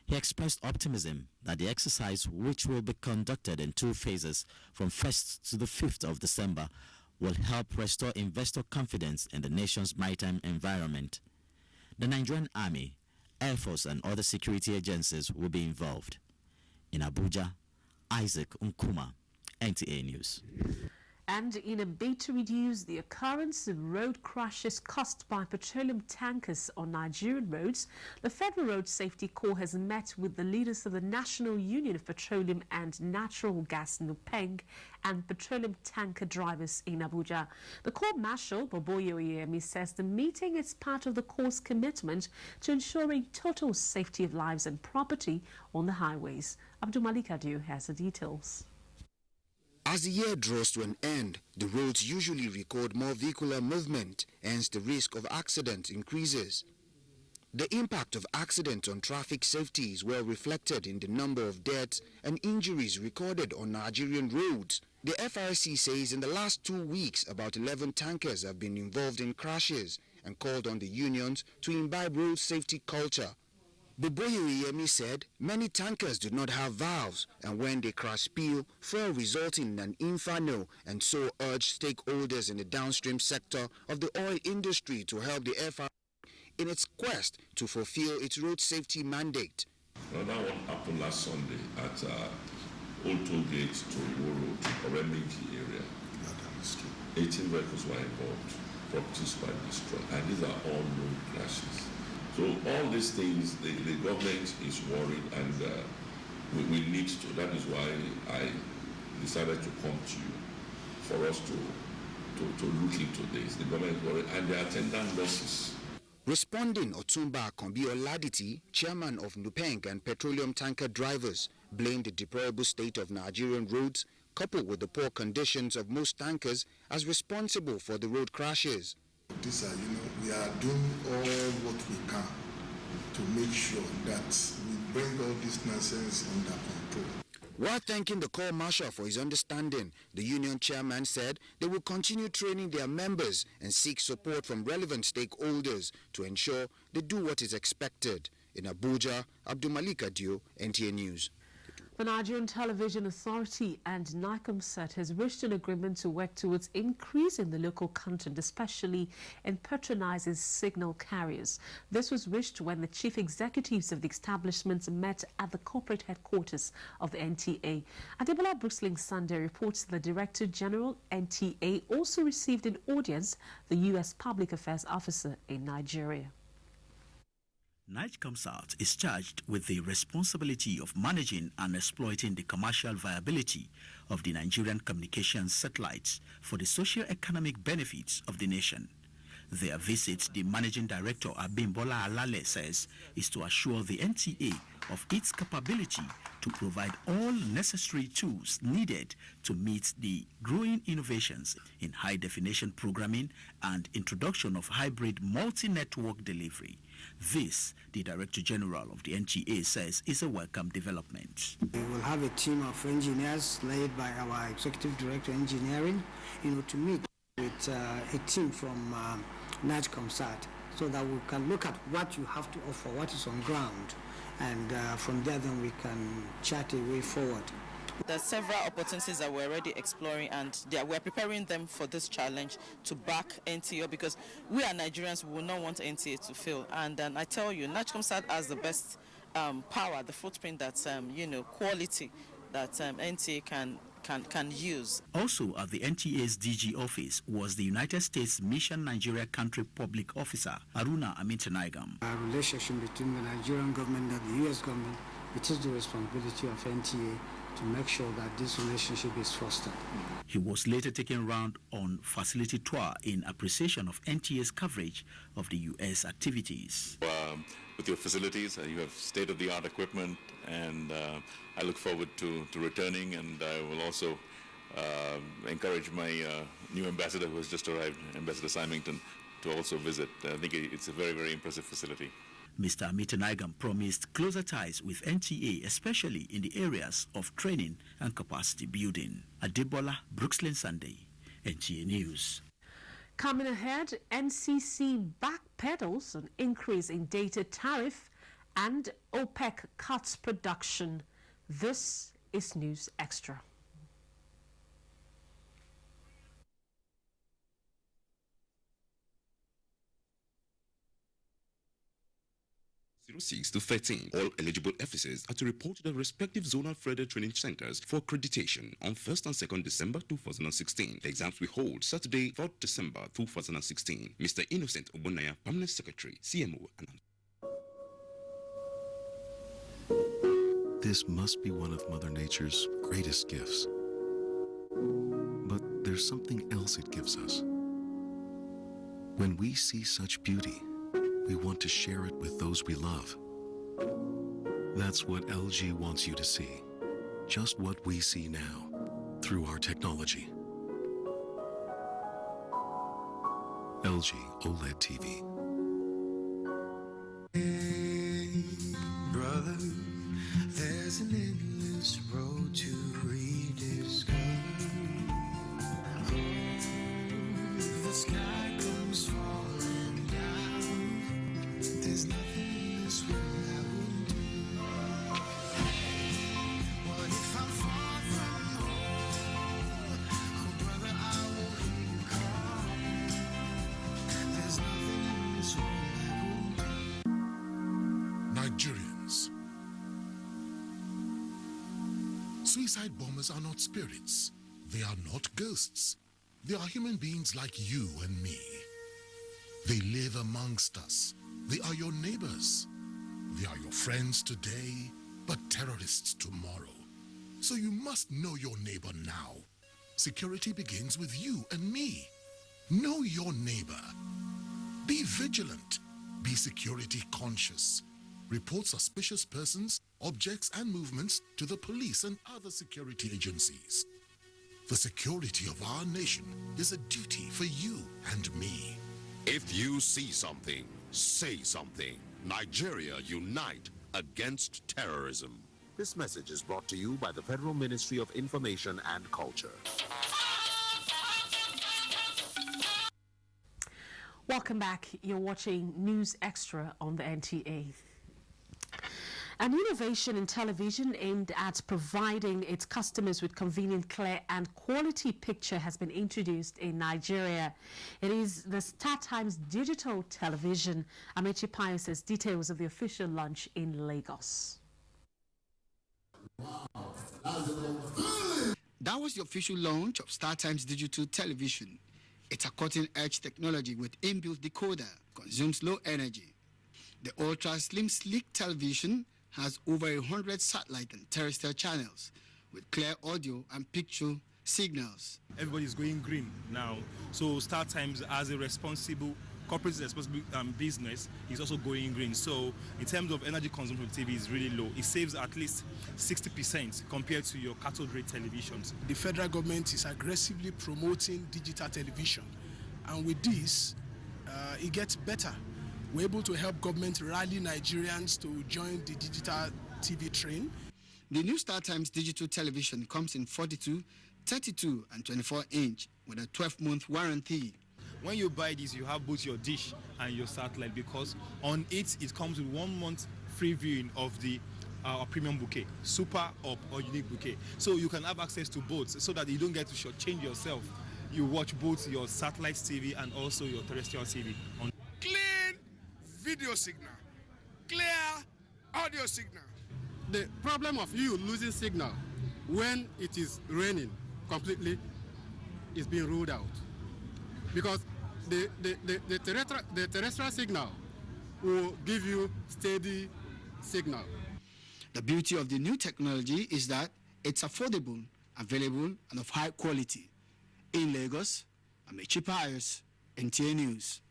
He expressed optimism that the exercise, which will be conducted in 2 phases from 1st to the 5th of December, will help restore investor confidence in the nation's maritime environment. The Nigerian Army, Air Force, and other security agencies will be involved. In Abuja, Isaac Nkuma, NTA News. And in a bid to reduce the occurrence of road crashes caused by petroleum tankers on Nigerian roads, the Federal Road Safety Corps has met with the leaders of the National Union of Petroleum and Natural Gas NUPENG and petroleum tanker drivers in Abuja. The Corps Marshal, Boboye Oyemi, says the meeting is part of the Corps' commitment to ensuring total safety of lives and property on the highways. Abdulmalik Adio has the details. As the year draws to an end, the roads usually record more vehicular movement, hence the risk of accident increases. The impact of accidents on traffic safety is well reflected in the number of deaths and injuries recorded on Nigerian roads. The FRC says in the last 2 weeks, about 11 tankers have been involved in crashes and called on the unions to imbibe road safety culture. Boboye Oyemi said many tankers do not have valves, and when they crash spill, fuel resulting in an inferno, and so urged stakeholders in the downstream sector of the oil industry to help the FRC in its quest to fulfill its road safety mandate. Another one happened last Sunday at Old Toll Gate to Iwo Road, Oremeji area. 18 vehicles were involved, properties were destroyed, and these are all known crashes. So all these things, the government is worried, and we need to. That is why I decided to come to you for us to look into this. The government is worried, and the attendant losses. Responding, Otumba Akanbi Oladiti, chairman of NUPENG and petroleum tanker drivers, blamed the deplorable state of Nigerian roads, coupled with the poor conditions of most tankers, as responsible for the road crashes. We are doing all what we can to make sure that we bring all this nonsense under control. While thanking the Corps Marshal for his understanding, the union chairman said they will continue training their members and seek support from relevant stakeholders to ensure they do what is expected. In Abuja, Abdulmalik Adio, NTA News. The Nigerian Television Authority and NICOMSAT has reached an agreement to work towards increasing the local content, especially in patronizing signal carriers. This was reached when the chief executives of the establishments met at the corporate headquarters of the NTA. Adebola Brooksling Sunday reports the Director General NTA also received an audience, the U.S. Public Affairs Officer in Nigeria. NICOMSAT is charged with the responsibility of managing and exploiting the commercial viability of the Nigerian communications satellites for the socio-economic benefits of the nation. Their visit, the Managing Director Abimbola Alale says, is to assure the NTA of its capability to provide all necessary tools needed to meet the growing innovations in high-definition programming and introduction of hybrid multi-network delivery. This, the Director General of the NTA says, is a welcome development. We will have a team of engineers led by our Executive Director Engineering, to meet with a team from NICOMSAT so that we can look at what you have to offer, what is on ground, and from there then we can chart a way forward. There are several opportunities that we're already exploring, and we're preparing them for this challenge to back NTA, because we are Nigerians, we will not want NTA to fail. And I tell you, NICOMSAT has the best power, the footprint that, quality that NTA can use. Also at the NTA's DG office was the United States Mission Nigeria Country Public Officer, Haruna Amintanigam. Our relationship between the Nigerian government and the U.S. government, it is the responsibility of NTA to make sure that this relationship is fostered. He was later taken round on facility tour in appreciation of NTA's coverage of the U.S. activities. With your facilities, you have state-of-the-art equipment, and I look forward to returning, and I will also encourage my new ambassador who has just arrived, Ambassador Symington, to also visit. I think it's a very, very impressive facility. Mr. Amintanigam promised closer ties with NTA, especially in the areas of training and capacity building. Adebola, Brooksland Sunday, NTA News. Coming ahead, NCC backpedals an increase in data tariff and OPEC cuts production. This is News Extra. (06 to 13). All eligible officers are to report to the respective zonal further training centers for accreditation on 1st and 2nd December 2016. The exams will hold Saturday, 4th December 2016. Mr. Innocent Obonaya, Permanent Secretary, CMO, announced. This must be one of Mother Nature's greatest gifts. But there's something else it gives us. When we see such beauty, we want to share it with those we love. That's what LG wants you to see. Just what we see now, through our technology. LG OLED TV. Hey, brother, there's an endless road to rediscover. The sky comes falling down. There's nothing in this world I wouldn't do. What if I'm far from home? Oh, brother, I will hear you call. There's nothing in this world I wouldn't do. Nigerians. Suicide bombers are not spirits. They are not ghosts. They are human beings like you and me. They live amongst us. They are your neighbors. They are your friends today, but terrorists tomorrow. So you must know your neighbor now. Security begins with you and me. Know your neighbor. Be vigilant. Be security conscious. Report suspicious persons, objects, and movements to the police and other security agencies. The security of our nation is a duty for you and me. If you see something, say something. Nigeria unite against terrorism. This message is brought to you by the Federal Ministry of Information and Culture. Welcome back. You're watching News Extra on the NTA. An innovation in television aimed at providing its customers with convenient, clear and quality picture has been introduced in Nigeria. It is the StarTimes digital television. Amechi Pius says details of the official launch in Lagos. That was the official launch of StarTimes digital television. It's a cutting-edge technology with inbuilt decoder, consumes low energy. The ultra-slim, sleek television has over 100 satellite and terrestrial channels with clear audio and picture signals. Everybody's going green now, so StarTimes, as a responsible corporate responsible business, is also going green. So in terms of energy consumption, TV is really low. It saves at least 60% compared to your cathode ray televisions. The federal government is aggressively promoting digital television, and with this, it gets better. We're able to help government rally Nigerians to join the digital TV train. The new StarTimes digital television comes in 42, 32 and 24 inch with a 12-month warranty. When you buy this, you have both your dish and your satellite, because on it comes with 1 month free viewing of the premium bouquet, super up or unique bouquet. So you can have access to both, so that you don't get to shortchange yourself. You watch both your satellite TV and also your terrestrial TV. Clean video signal, clear audio signal. The problem of you losing signal when it is raining completely is being ruled out, because the terrestrial signal will give you steady signal. The beauty of the new technology is that it's affordable, available, and of high quality. In Lagos, Amechi Pius, NTA News.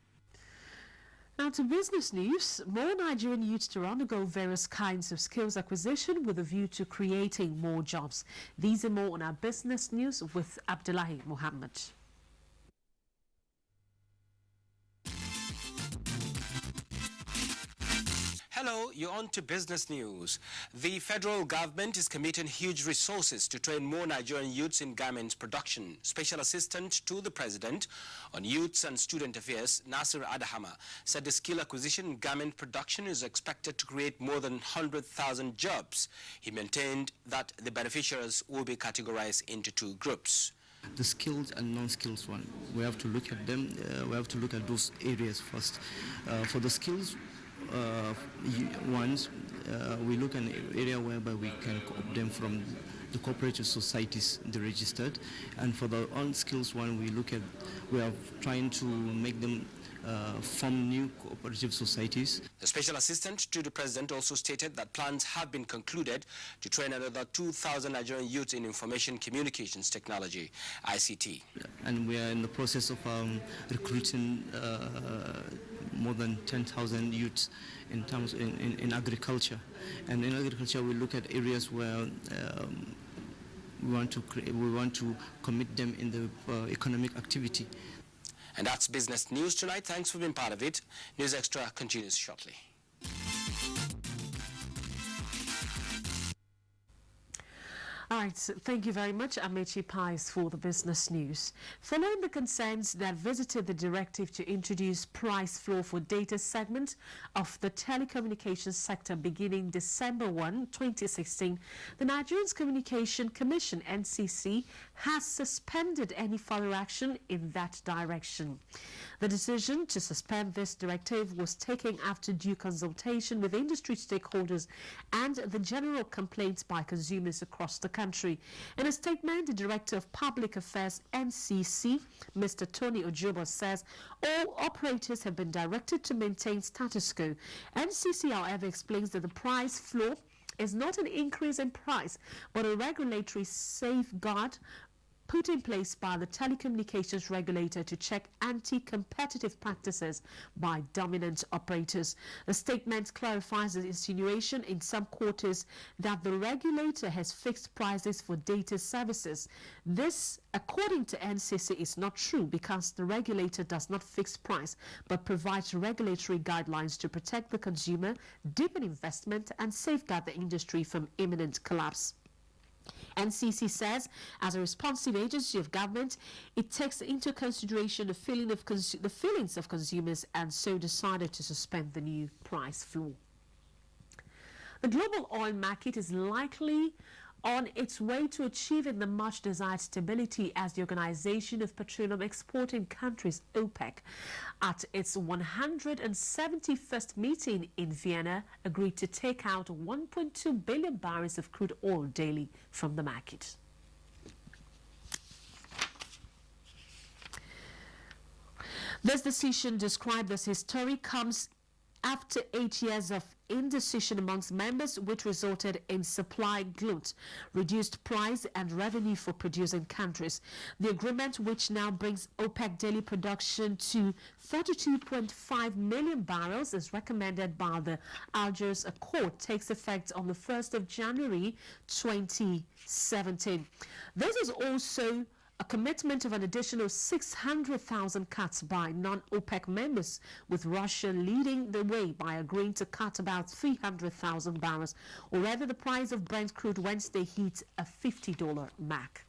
Now to business news, more Nigerian youths to undergo various kinds of skills acquisition with a view to creating more jobs. These and more on our business news with Abdullahi Muhammad. Hello, you're on to business news. The federal government is committing huge resources to train more Nigerian youths in garment production. Special Assistant to the President on Youths and Student Affairs, Nasir Adahama, said the skill acquisition in garment production is expected to create more than 100,000 jobs. He maintained that the beneficiaries will be categorized into two groups. The skilled and non-skilled one, we have to look at them, we have to look at those areas first. For the skills ones, we look at an area whereby we can co-opt them from the cooperative societies, the registered, and for the unskilled one, we are trying to make them form new cooperative societies. The Special Assistant to the President also stated that plans have been concluded to train another 2,000 Nigerian youths in information communications technology, ICT. And we are in the process of recruiting more than 10,000 youths in terms in agriculture. And in agriculture, we look at areas where we want to commit them in the economic activity. And that's business news tonight. Thanks for being part of it. News Extra continues shortly. All right, so thank you very much, Amechi Pius, for the business news. Following the concerns that visited the directive to introduce price floor for data segment of the telecommunications sector beginning December 1, 2016, the Nigerian Communication Commission, NCC, has suspended any further action in that direction. The decision to suspend this directive was taken after due consultation with industry stakeholders and the general complaints by consumers across the country. In a statement, the Director of Public Affairs, NCC, Mr. Tony Ojobo, says all operators have been directed to maintain status quo. NCC, however, explains that the price floor is not an increase in price, but a regulatory safeguard put in place by the telecommunications regulator to check anti-competitive practices by dominant operators. The statement clarifies the insinuation in some quarters that the regulator has fixed prices for data services. This, according to NCC, is not true because the regulator does not fix price but provides regulatory guidelines to protect the consumer, deepen investment and safeguard the industry from imminent collapse. NCC says, as a responsive agency of government, it takes into consideration the feelings of consumers and so decided to suspend the new price floor. The global oil market is likely on its way to achieving the much desired stability as the Organization of Petroleum Exporting Countries, OPEC, at its 171st meeting in Vienna, agreed to take out 1.2 billion barrels of crude oil daily from the market. This decision, described as historic, comes after 8 years of indecision amongst members, which resulted in supply glut, reduced price and revenue for producing countries. The agreement, which now brings OPEC daily production to 32.5 million barrels, as recommended by the Algiers Accord, takes effect on the 1st of January 2017. This is also a commitment of an additional 600,000 cuts by non-OPEC members, with Russia leading the way by agreeing to cut about 300,000 barrels. Already the price of Brent crude Wednesday hit a $50 mark.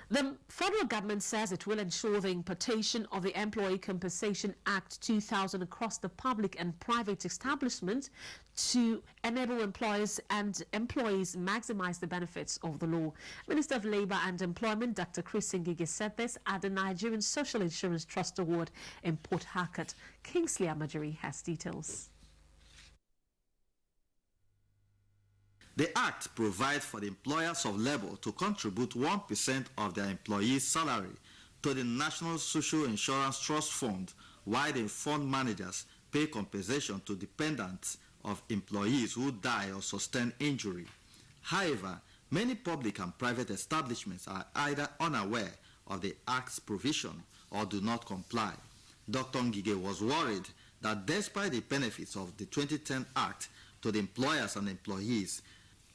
The federal government says it will ensure the implementation of the Employee Compensation Act 2000 across the public and private establishment to enable employers and employees maximize the benefits of the law. Minister of Labour and Employment, Dr. Chris Ngige, said this at the Nigerian Social Insurance Trust Award in Port Harcourt. Kingsley Amajiri has details. The Act provides for the employers of labor to contribute 1% of their employees' salary to the National Social Insurance Trust Fund, while the fund managers pay compensation to dependents of employees who die or sustain injury. However, many public and private establishments are either unaware of the Act's provision or do not comply. Dr. Ngige was worried that despite the benefits of the 2010 Act to the employers and employees,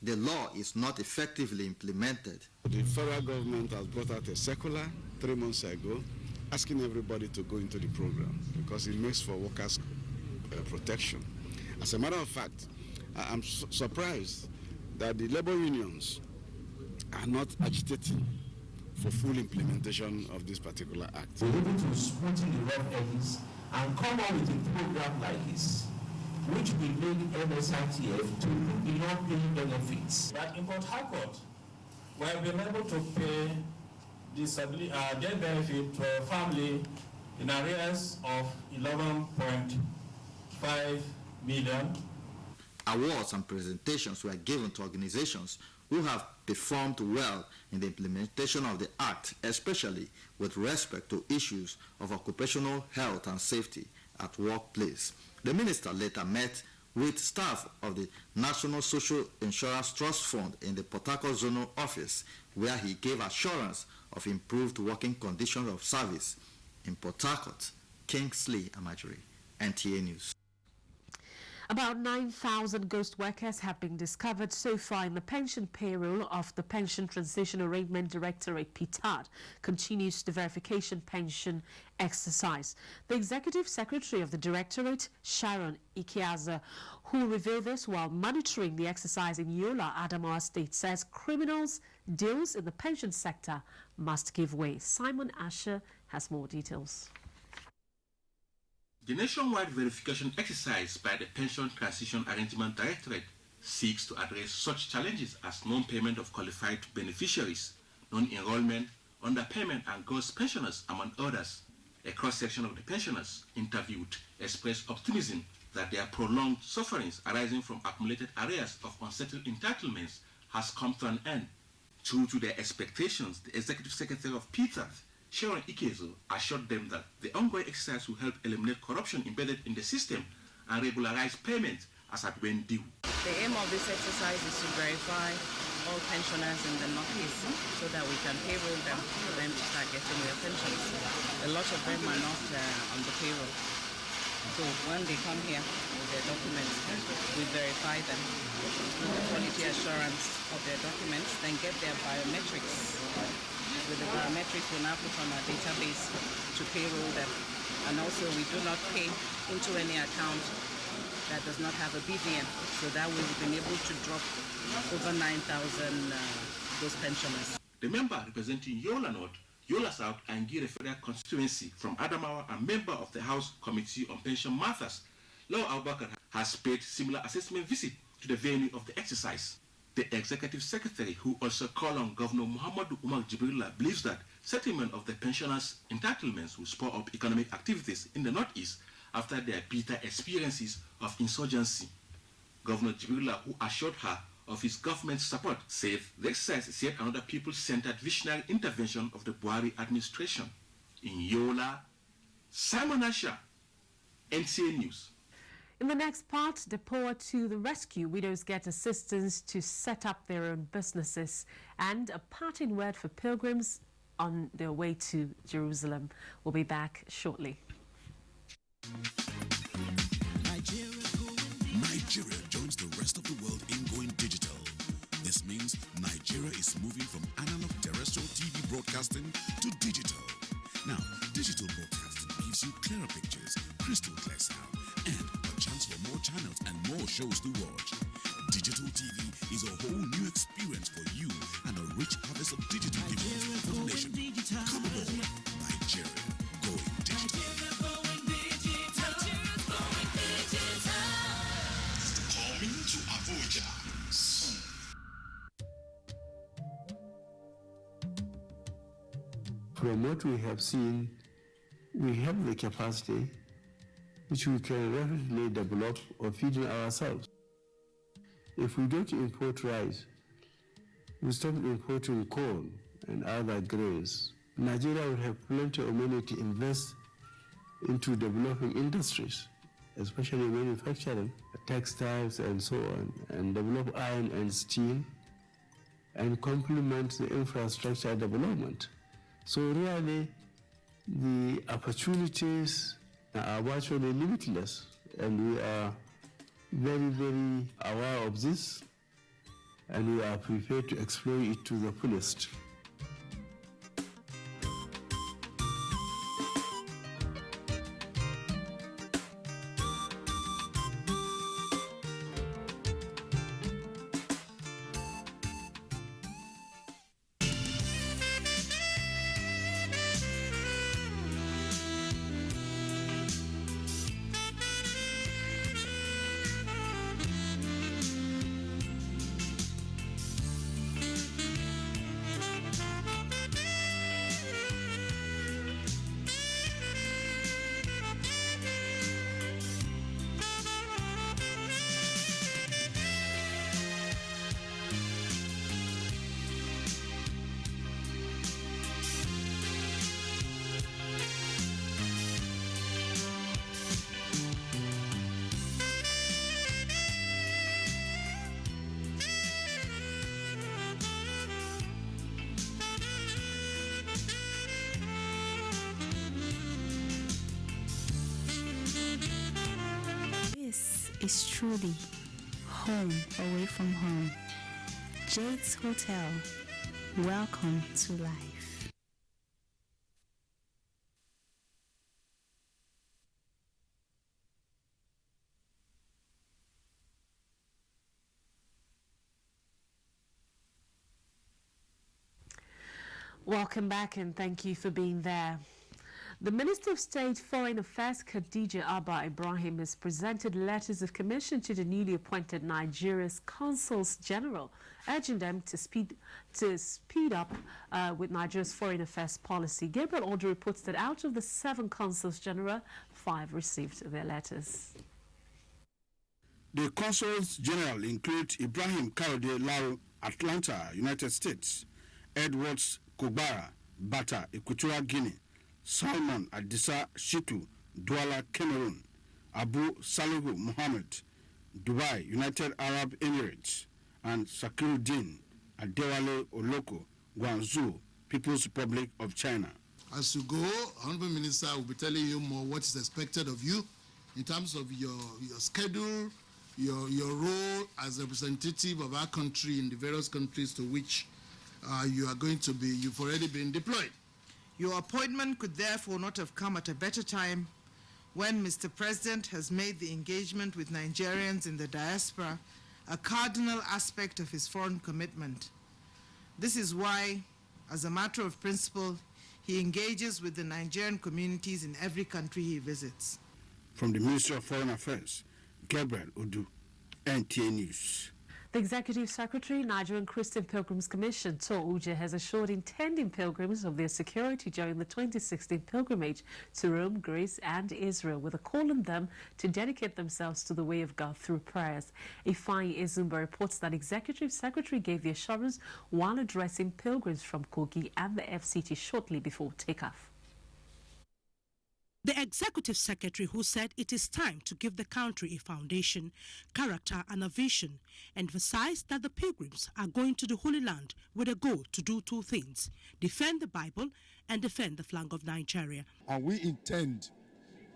the law is not effectively implemented. The federal government has brought out a circular 3 months ago asking everybody to go into the program because it makes for workers' protection. As a matter of fact, I'm surprised that the labor unions are not agitating for full implementation of this particular act. We're able to smooth the rough edges and come up with a program like this, which will make MSITF to look beyond paying benefits. But in Port Harcourt, we have been able to pay death benefit to a family in arrears of 11.5 million. Awards and presentations were given to organizations who have performed well in the implementation of the Act, especially with respect to issues of occupational health and safety at workplace. The minister later met with staff of the National Social Insurance Trust Fund in the Port Harcourt Zonal Office, where he gave assurance of improved working conditions of service. In Port Harcourt, Kingsley Amajiri, NTA News. About 9,000 ghost workers have been discovered so far in the pension payroll of the Pension Transition Arrangement Directorate, PTAD, continues the verification pension exercise. The Executive Secretary of the Directorate, Sharon Ikiaza, who revealed this while monitoring the exercise in Yola, Adamawa State, says criminals' deals in the pension sector must give way. Simon Asher has more details. The nationwide verification exercise by the Pension Transition Arrangement Directorate seeks to address such challenges as non-payment of qualified beneficiaries, non-enrollment, underpayment, and ghost pensioners, among others. A cross-section of the pensioners interviewed expressed optimism that their prolonged sufferings arising from accumulated arrears of unsettled entitlements has come to an end. True to their expectations, the Executive Secretary of PTAD, Sharon Ikezo, assured them that the ongoing exercise will help eliminate corruption embedded in the system and regularize payment as at when due. The aim of this exercise is to verify all pensioners in the Northeast so that we can payroll them for them to start getting their pensions. A lot of them are not on the payroll. So when they come here with their documents, we verify them with the quality assurance of their documents, then get their biometrics. With the biometrics, we now put on our database to payroll them. And also, we do not pay into any account that does not have a BVN. So that way, we've been able to drop over 9,000 those pensioners. The member representing Yola North, Yola South, and Gire Federal Constituency from Adamawa and member of the House Committee on Pension Matters, Law Abubakar, has paid similar assessment visit to the venue of the exercise. The Executive Secretary, who also called on Governor Muhammadu Umar Jibrilla, believes that settlement of the pensioners' entitlements will spur up economic activities in the Northeast after their bitter experiences of insurgency. Governor Jibrilla, who assured her of his government's support, said the exercise is yet another people-centered visionary intervention of the Buhari administration. In Yola, Simon Asher, NTA News. In the next part, the poor to the rescue. Widows get assistance to set up their own businesses. And a parting word for pilgrims on their way to Jerusalem. We'll be back shortly. Nigeria joins the rest of the world in going digital. This means Nigeria is moving from analog terrestrial TV broadcasting to digital. Now, digital broadcasting gives you clearer pictures, crystal clear sound, and a chance for more channels and more shows to watch. Digital TV is a whole new experience for you and a rich harvest of digital dividends for the nation. Come aboard, Nigeria going digital. Coming to Abuja soon. From what we have seen, we have the capacity which we can rapidly develop or feed in ourselves. if we don't import rice, we stop importing corn and other grains, Nigeria will have plenty of money to invest into developing industries, especially manufacturing, textiles and so on, and develop iron and steel, and complement the infrastructure development. So really, the opportunities are virtually limitless, and we are very, very aware of this, and we are prepared to exploit it to the fullest. Is truly home away from home. Jade's Hotel, welcome to life. Welcome back and thank you for being there. The Minister of State Foreign Affairs Khadija Abba Ibrahim has presented letters of commission to the newly appointed Nigeria's Consuls General, urging them to speed up with Nigeria's foreign affairs policy. Gabriel Ondo reports that out of the 7 Consuls General, 5 received their letters. The Consuls General include Ibrahim Kayode Lau, Atlanta, United States, Edwards Kobara, Bata, Equatorial Guinea, Salman Adisa Shitu, Douala, Cameroon, Abu Salihu Mohammed, Dubai, United Arab Emirates, and Sakiruddin Adewale Oloko, Guangzhou, People's Republic of China. As you go, Honorable Minister will be telling you more what is expected of you in terms of your schedule, your role as a representative of our country in the various countries to which you are going to be, you've already been deployed. Your appointment could therefore not have come at a better time when Mr. President has made the engagement with Nigerians in the diaspora a cardinal aspect of his foreign commitment. This is why, as a matter of principle, he engages with the Nigerian communities in every country he visits. From the Ministry of Foreign Affairs, Gabriel Odu, NTA News. The Executive Secretary, Nigerian Christian Pilgrims Commission, Abuja, has assured intending pilgrims of their security during the 2016 pilgrimage to Rome, Greece and Israel, with a call on them to dedicate themselves to the way of God through prayers. Ifeanyi Ezumba reports that Executive Secretary gave the assurance while addressing pilgrims from Kogi and the FCT shortly before takeoff. The Executive Secretary, who said it is time to give the country a foundation, character and a vision, emphasized that the pilgrims are going to the Holy Land with a goal to do 2 things: defend the Bible and defend the flag of Nigeria. And we intend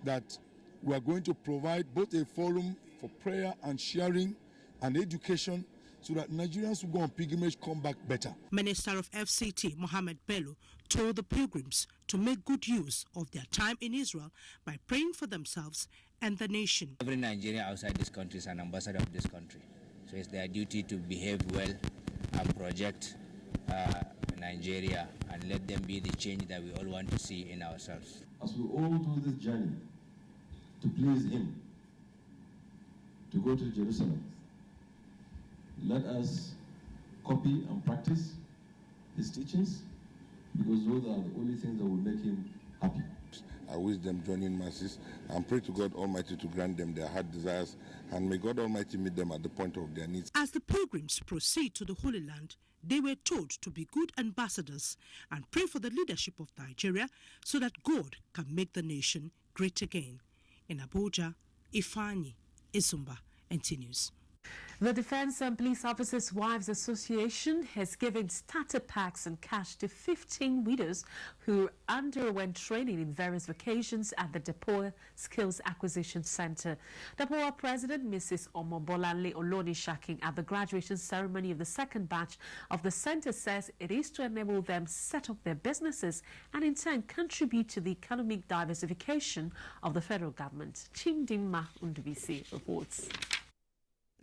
that we are going to provide both a forum for prayer and sharing and education so that Nigerians who go on pilgrimage come back better. Minister of FCT, Mohammed Bello, told the pilgrims to make good use of their time in Israel by praying for themselves and the nation. Every Nigerian outside this country is an ambassador of this country. So it's their duty to behave well and project Nigeria and let them be the change that we all want to see in ourselves. As we all do this journey to please Him, to go to Jerusalem, let us copy and practice His teachings, because those are the only things that will make Him happy. I wish them joining masses and pray to God Almighty to grant them their heart desires, and may God Almighty meet them at the point of their needs. As the pilgrims proceed to the Holy Land, they were told to be good ambassadors and pray for the leadership of Nigeria so that God can make the nation great again. In Abuja, Ifani, Izumba, NTA News. The Defense and Police Officers' Wives Association has given starter packs and cash to 15 widows who underwent training in various vocations at the Depoa Skills Acquisition Center. Depoa President Mrs. Omobolanle Olonishakin at the graduation ceremony of the second batch of the center says it is to enable them set up their businesses and in turn contribute to the economic diversification of the federal government. Chimdimma Undubisi reports.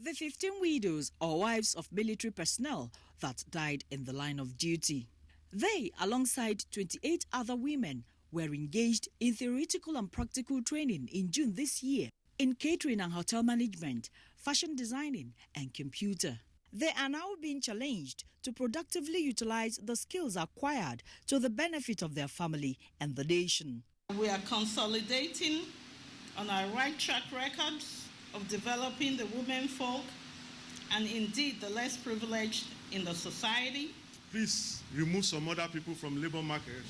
The 15 widows or wives of military personnel that died in the line of duty. They, alongside 28 other women, were engaged in theoretical and practical training in June this year in catering and hotel management, fashion designing, and computer. They are now being challenged to productively utilize the skills acquired to the benefit of their family and the nation. We are consolidating on our right track records of developing the women folk and indeed the less privileged in the society. Please remove some other people from labor market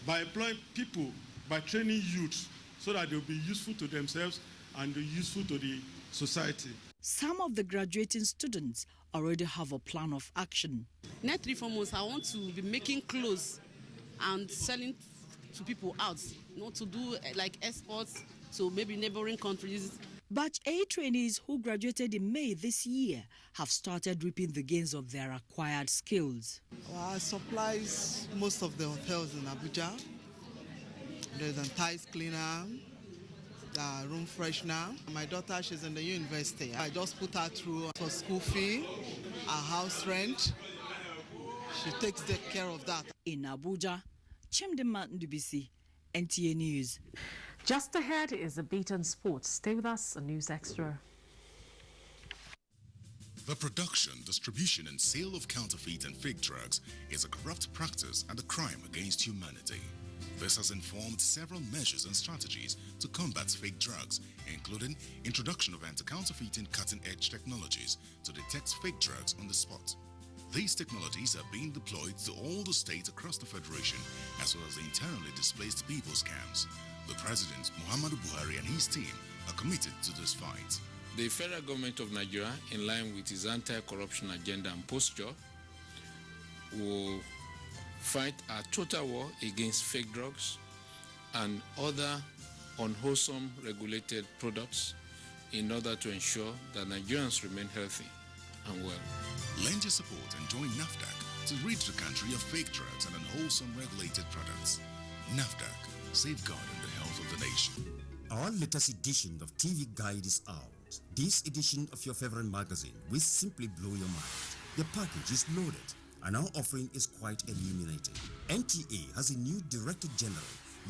by employing people, by training youth so that they'll be useful to themselves and useful to the society. Some of the graduating students already have a plan of action. Next 3 4 months, I want to be making clothes and selling to people out, not to do like exports to maybe neighboring countries. Batch A trainees who graduated in May this year have started reaping the gains of their acquired skills. Well, I supplies most of the hotels in Abuja. There's a tiles cleaner, room freshener. My daughter, she's in the university. I just put her through for school fee, her house rent. She takes care of that. In Abuja, Chimdimma Ndubisi, NTA News. Just ahead is a beat on sports. Stay with us on News Extra. The production, distribution, and sale of counterfeit and fake drugs is a corrupt practice and a crime against humanity. This has informed several measures and strategies to combat fake drugs, including introduction of anti-counterfeiting cutting-edge technologies to detect fake drugs on the spot. These technologies are being deployed to all the states across the Federation, as well as the internally displaced people's camps. The President, Muhammadu Buhari, and his team are committed to this fight. The federal government of Nigeria, in line with its anti-corruption agenda and posture, will fight a total war against fake drugs and other unwholesome regulated products in order to ensure that Nigerians remain healthy and well. Lend your support and join NAFDAC to rid the country of fake drugs and unwholesome regulated products. NAFDAC, safeguarding the health of the nation. Our latest edition of TV Guide is out. This edition of your favorite magazine will simply blow your mind. The package is loaded and our offering is quite illuminating. NTA has a new Director General,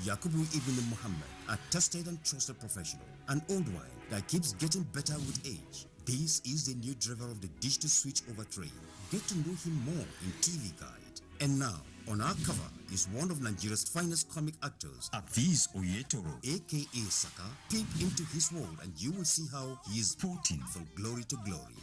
Yakubu Ibn Muhammad, a tested and trusted professional, an old wine that keeps getting better with age. This is the new driver of the digital switch over train. Get to know him more in TV Guide. And now, on our cover is one of Nigeria's finest comic actors, Afiz Oyetoro, aka Saka. Peep into his world and you will see how he is putting from glory to glory.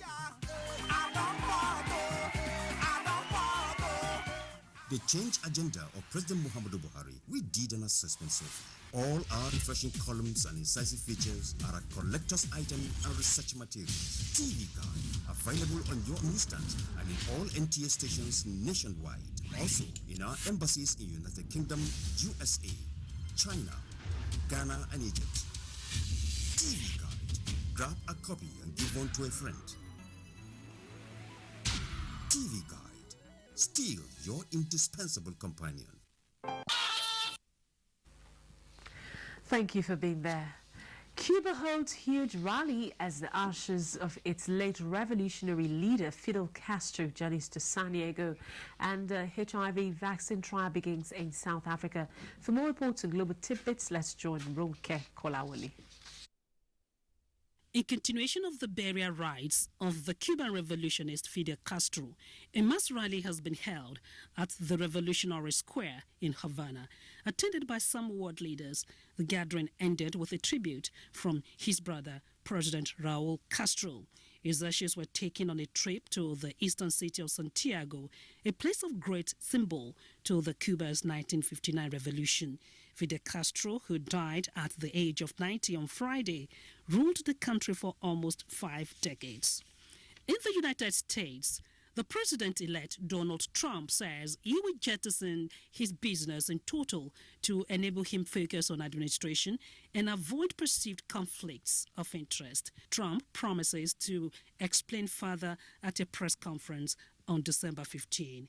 The change agenda of President Muhammadu Buhari, we did an assessment so far. All our refreshing columns and incisive features are a collector's item and research materials. TV Guide, available on your newsstands and in all NTA stations nationwide. Also in our embassies in United Kingdom, USA, China, Ghana, and Egypt. TV Guide. Grab a copy and give one to a friend. TV Guide. Still your indispensable companion. Thank you for being there. Cuba holds huge rally as the ashes of its late revolutionary leader Fidel Castro journeys to San Diego, and HIV vaccine trial begins in South Africa. For more reports on global tidbits, let's join Ronke Kolawole. In continuation of the burial rites of the Cuban revolutionist Fidel Castro, a mass rally has been held at the Revolutionary Square in Havana. Attended by some world leaders, the gathering ended with a tribute from his brother, President Raul Castro. His ashes were taken on a trip to the eastern city of Santiago, a place of great symbol to the Cuba's 1959 revolution. Fidel Castro, who died at the age of 90 on Friday, ruled the country for almost 5 decades. In the United States, the president-elect Donald Trump says he will jettison his business in total to enable him focus on administration and avoid perceived conflicts of interest. Trump promises to explain further at a press conference on December 15.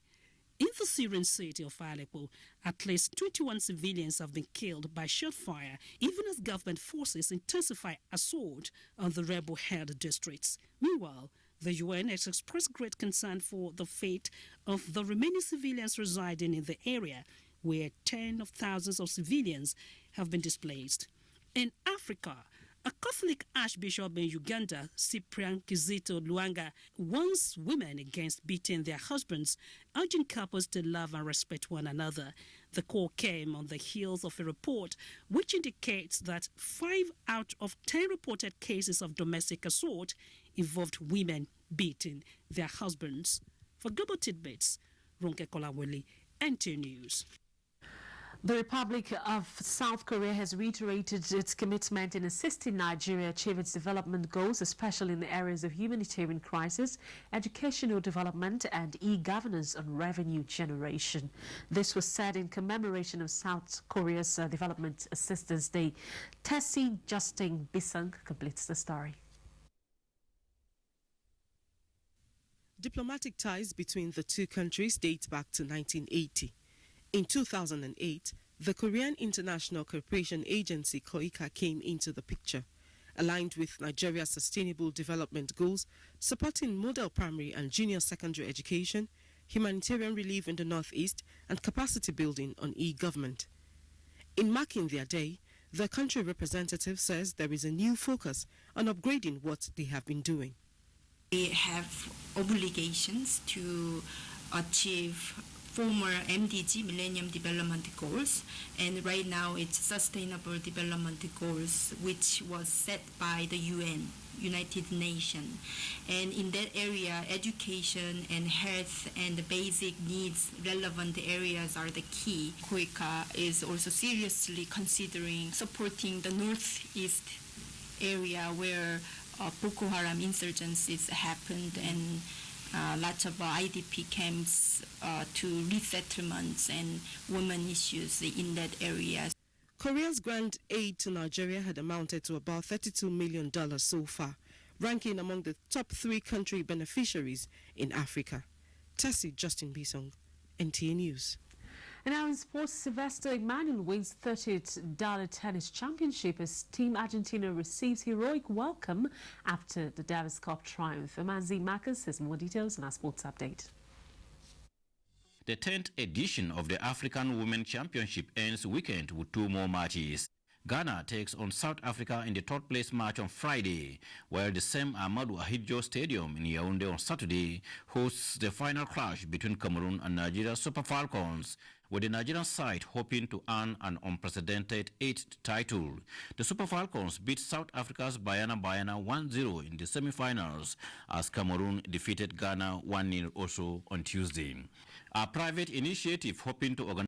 In the Syrian city of Aleppo, at least 21 civilians have been killed by shell fire, even as government forces intensify assault on the rebel-held districts. Meanwhile, the UN has expressed great concern for the fate of the remaining civilians residing in the area, where tens of thousands of civilians have been displaced. In Africa, a Catholic Archbishop in Uganda, Cyprian Kizito Luanga, warns women against beating their husbands, urging couples to love and respect one another. The call came on the heels of a report which indicates that 5 out of 10 reported cases of domestic assault involved women beating their husbands. For Global Tidbits, Ronke Kolawole, NTA News. The Republic of South Korea has reiterated its commitment in assisting Nigeria achieve its development goals, especially in the areas of humanitarian crisis, educational development, and e-governance and revenue generation. This was said in commemoration of South Korea's Development Assistance Day. Tessie Justin Bisang completes the story. Diplomatic ties between the two countries date back to 1980. In 2008, the Korean International Cooperation Agency (KOICA) came into the picture, aligned with Nigeria's sustainable development goals, supporting model primary and junior secondary education, humanitarian relief in the Northeast, and capacity building on e-government. In marking their day, the country representative says there is a new focus on upgrading what they have been doing. They have obligations to achieve former MDG, Millennium Development Goals, and right now it's Sustainable Development Goals, which was set by the UN, United Nations. And in that area, education and health and the basic needs relevant areas are the key. KOICA is also seriously considering supporting the Northeast area where Boko Haram insurgencies happened and lots of IDP camps to resettlements and women issues in that area. Korea's grant aid to Nigeria had amounted to about $32 million so far, ranking among the top 3 country beneficiaries in Africa. Tessie Justin Bisong, NTA News. And now in sports, Sylvester Emmanuel wins 30th Tennis Championship as Team Argentina receives heroic welcome after the Davis Cup triumph. Amanzi Marcus has more details in our sports update. The 10th edition of the African Women's Championship ends weekend with 2 more matches. Ghana takes on South Africa in the 3rd place match on Friday, while the same Ahmadu Ahidjo Stadium in Yaoundé on Saturday hosts the final clash between Cameroon and Nigeria's Super Falcons, with the Nigerian side hoping to earn an unprecedented 8th title. The Super Falcons beat South Africa's Banyana 1-0 in the semi-finals as Cameroon defeated Ghana 1-0 also on Tuesday. A private initiative hoping to organize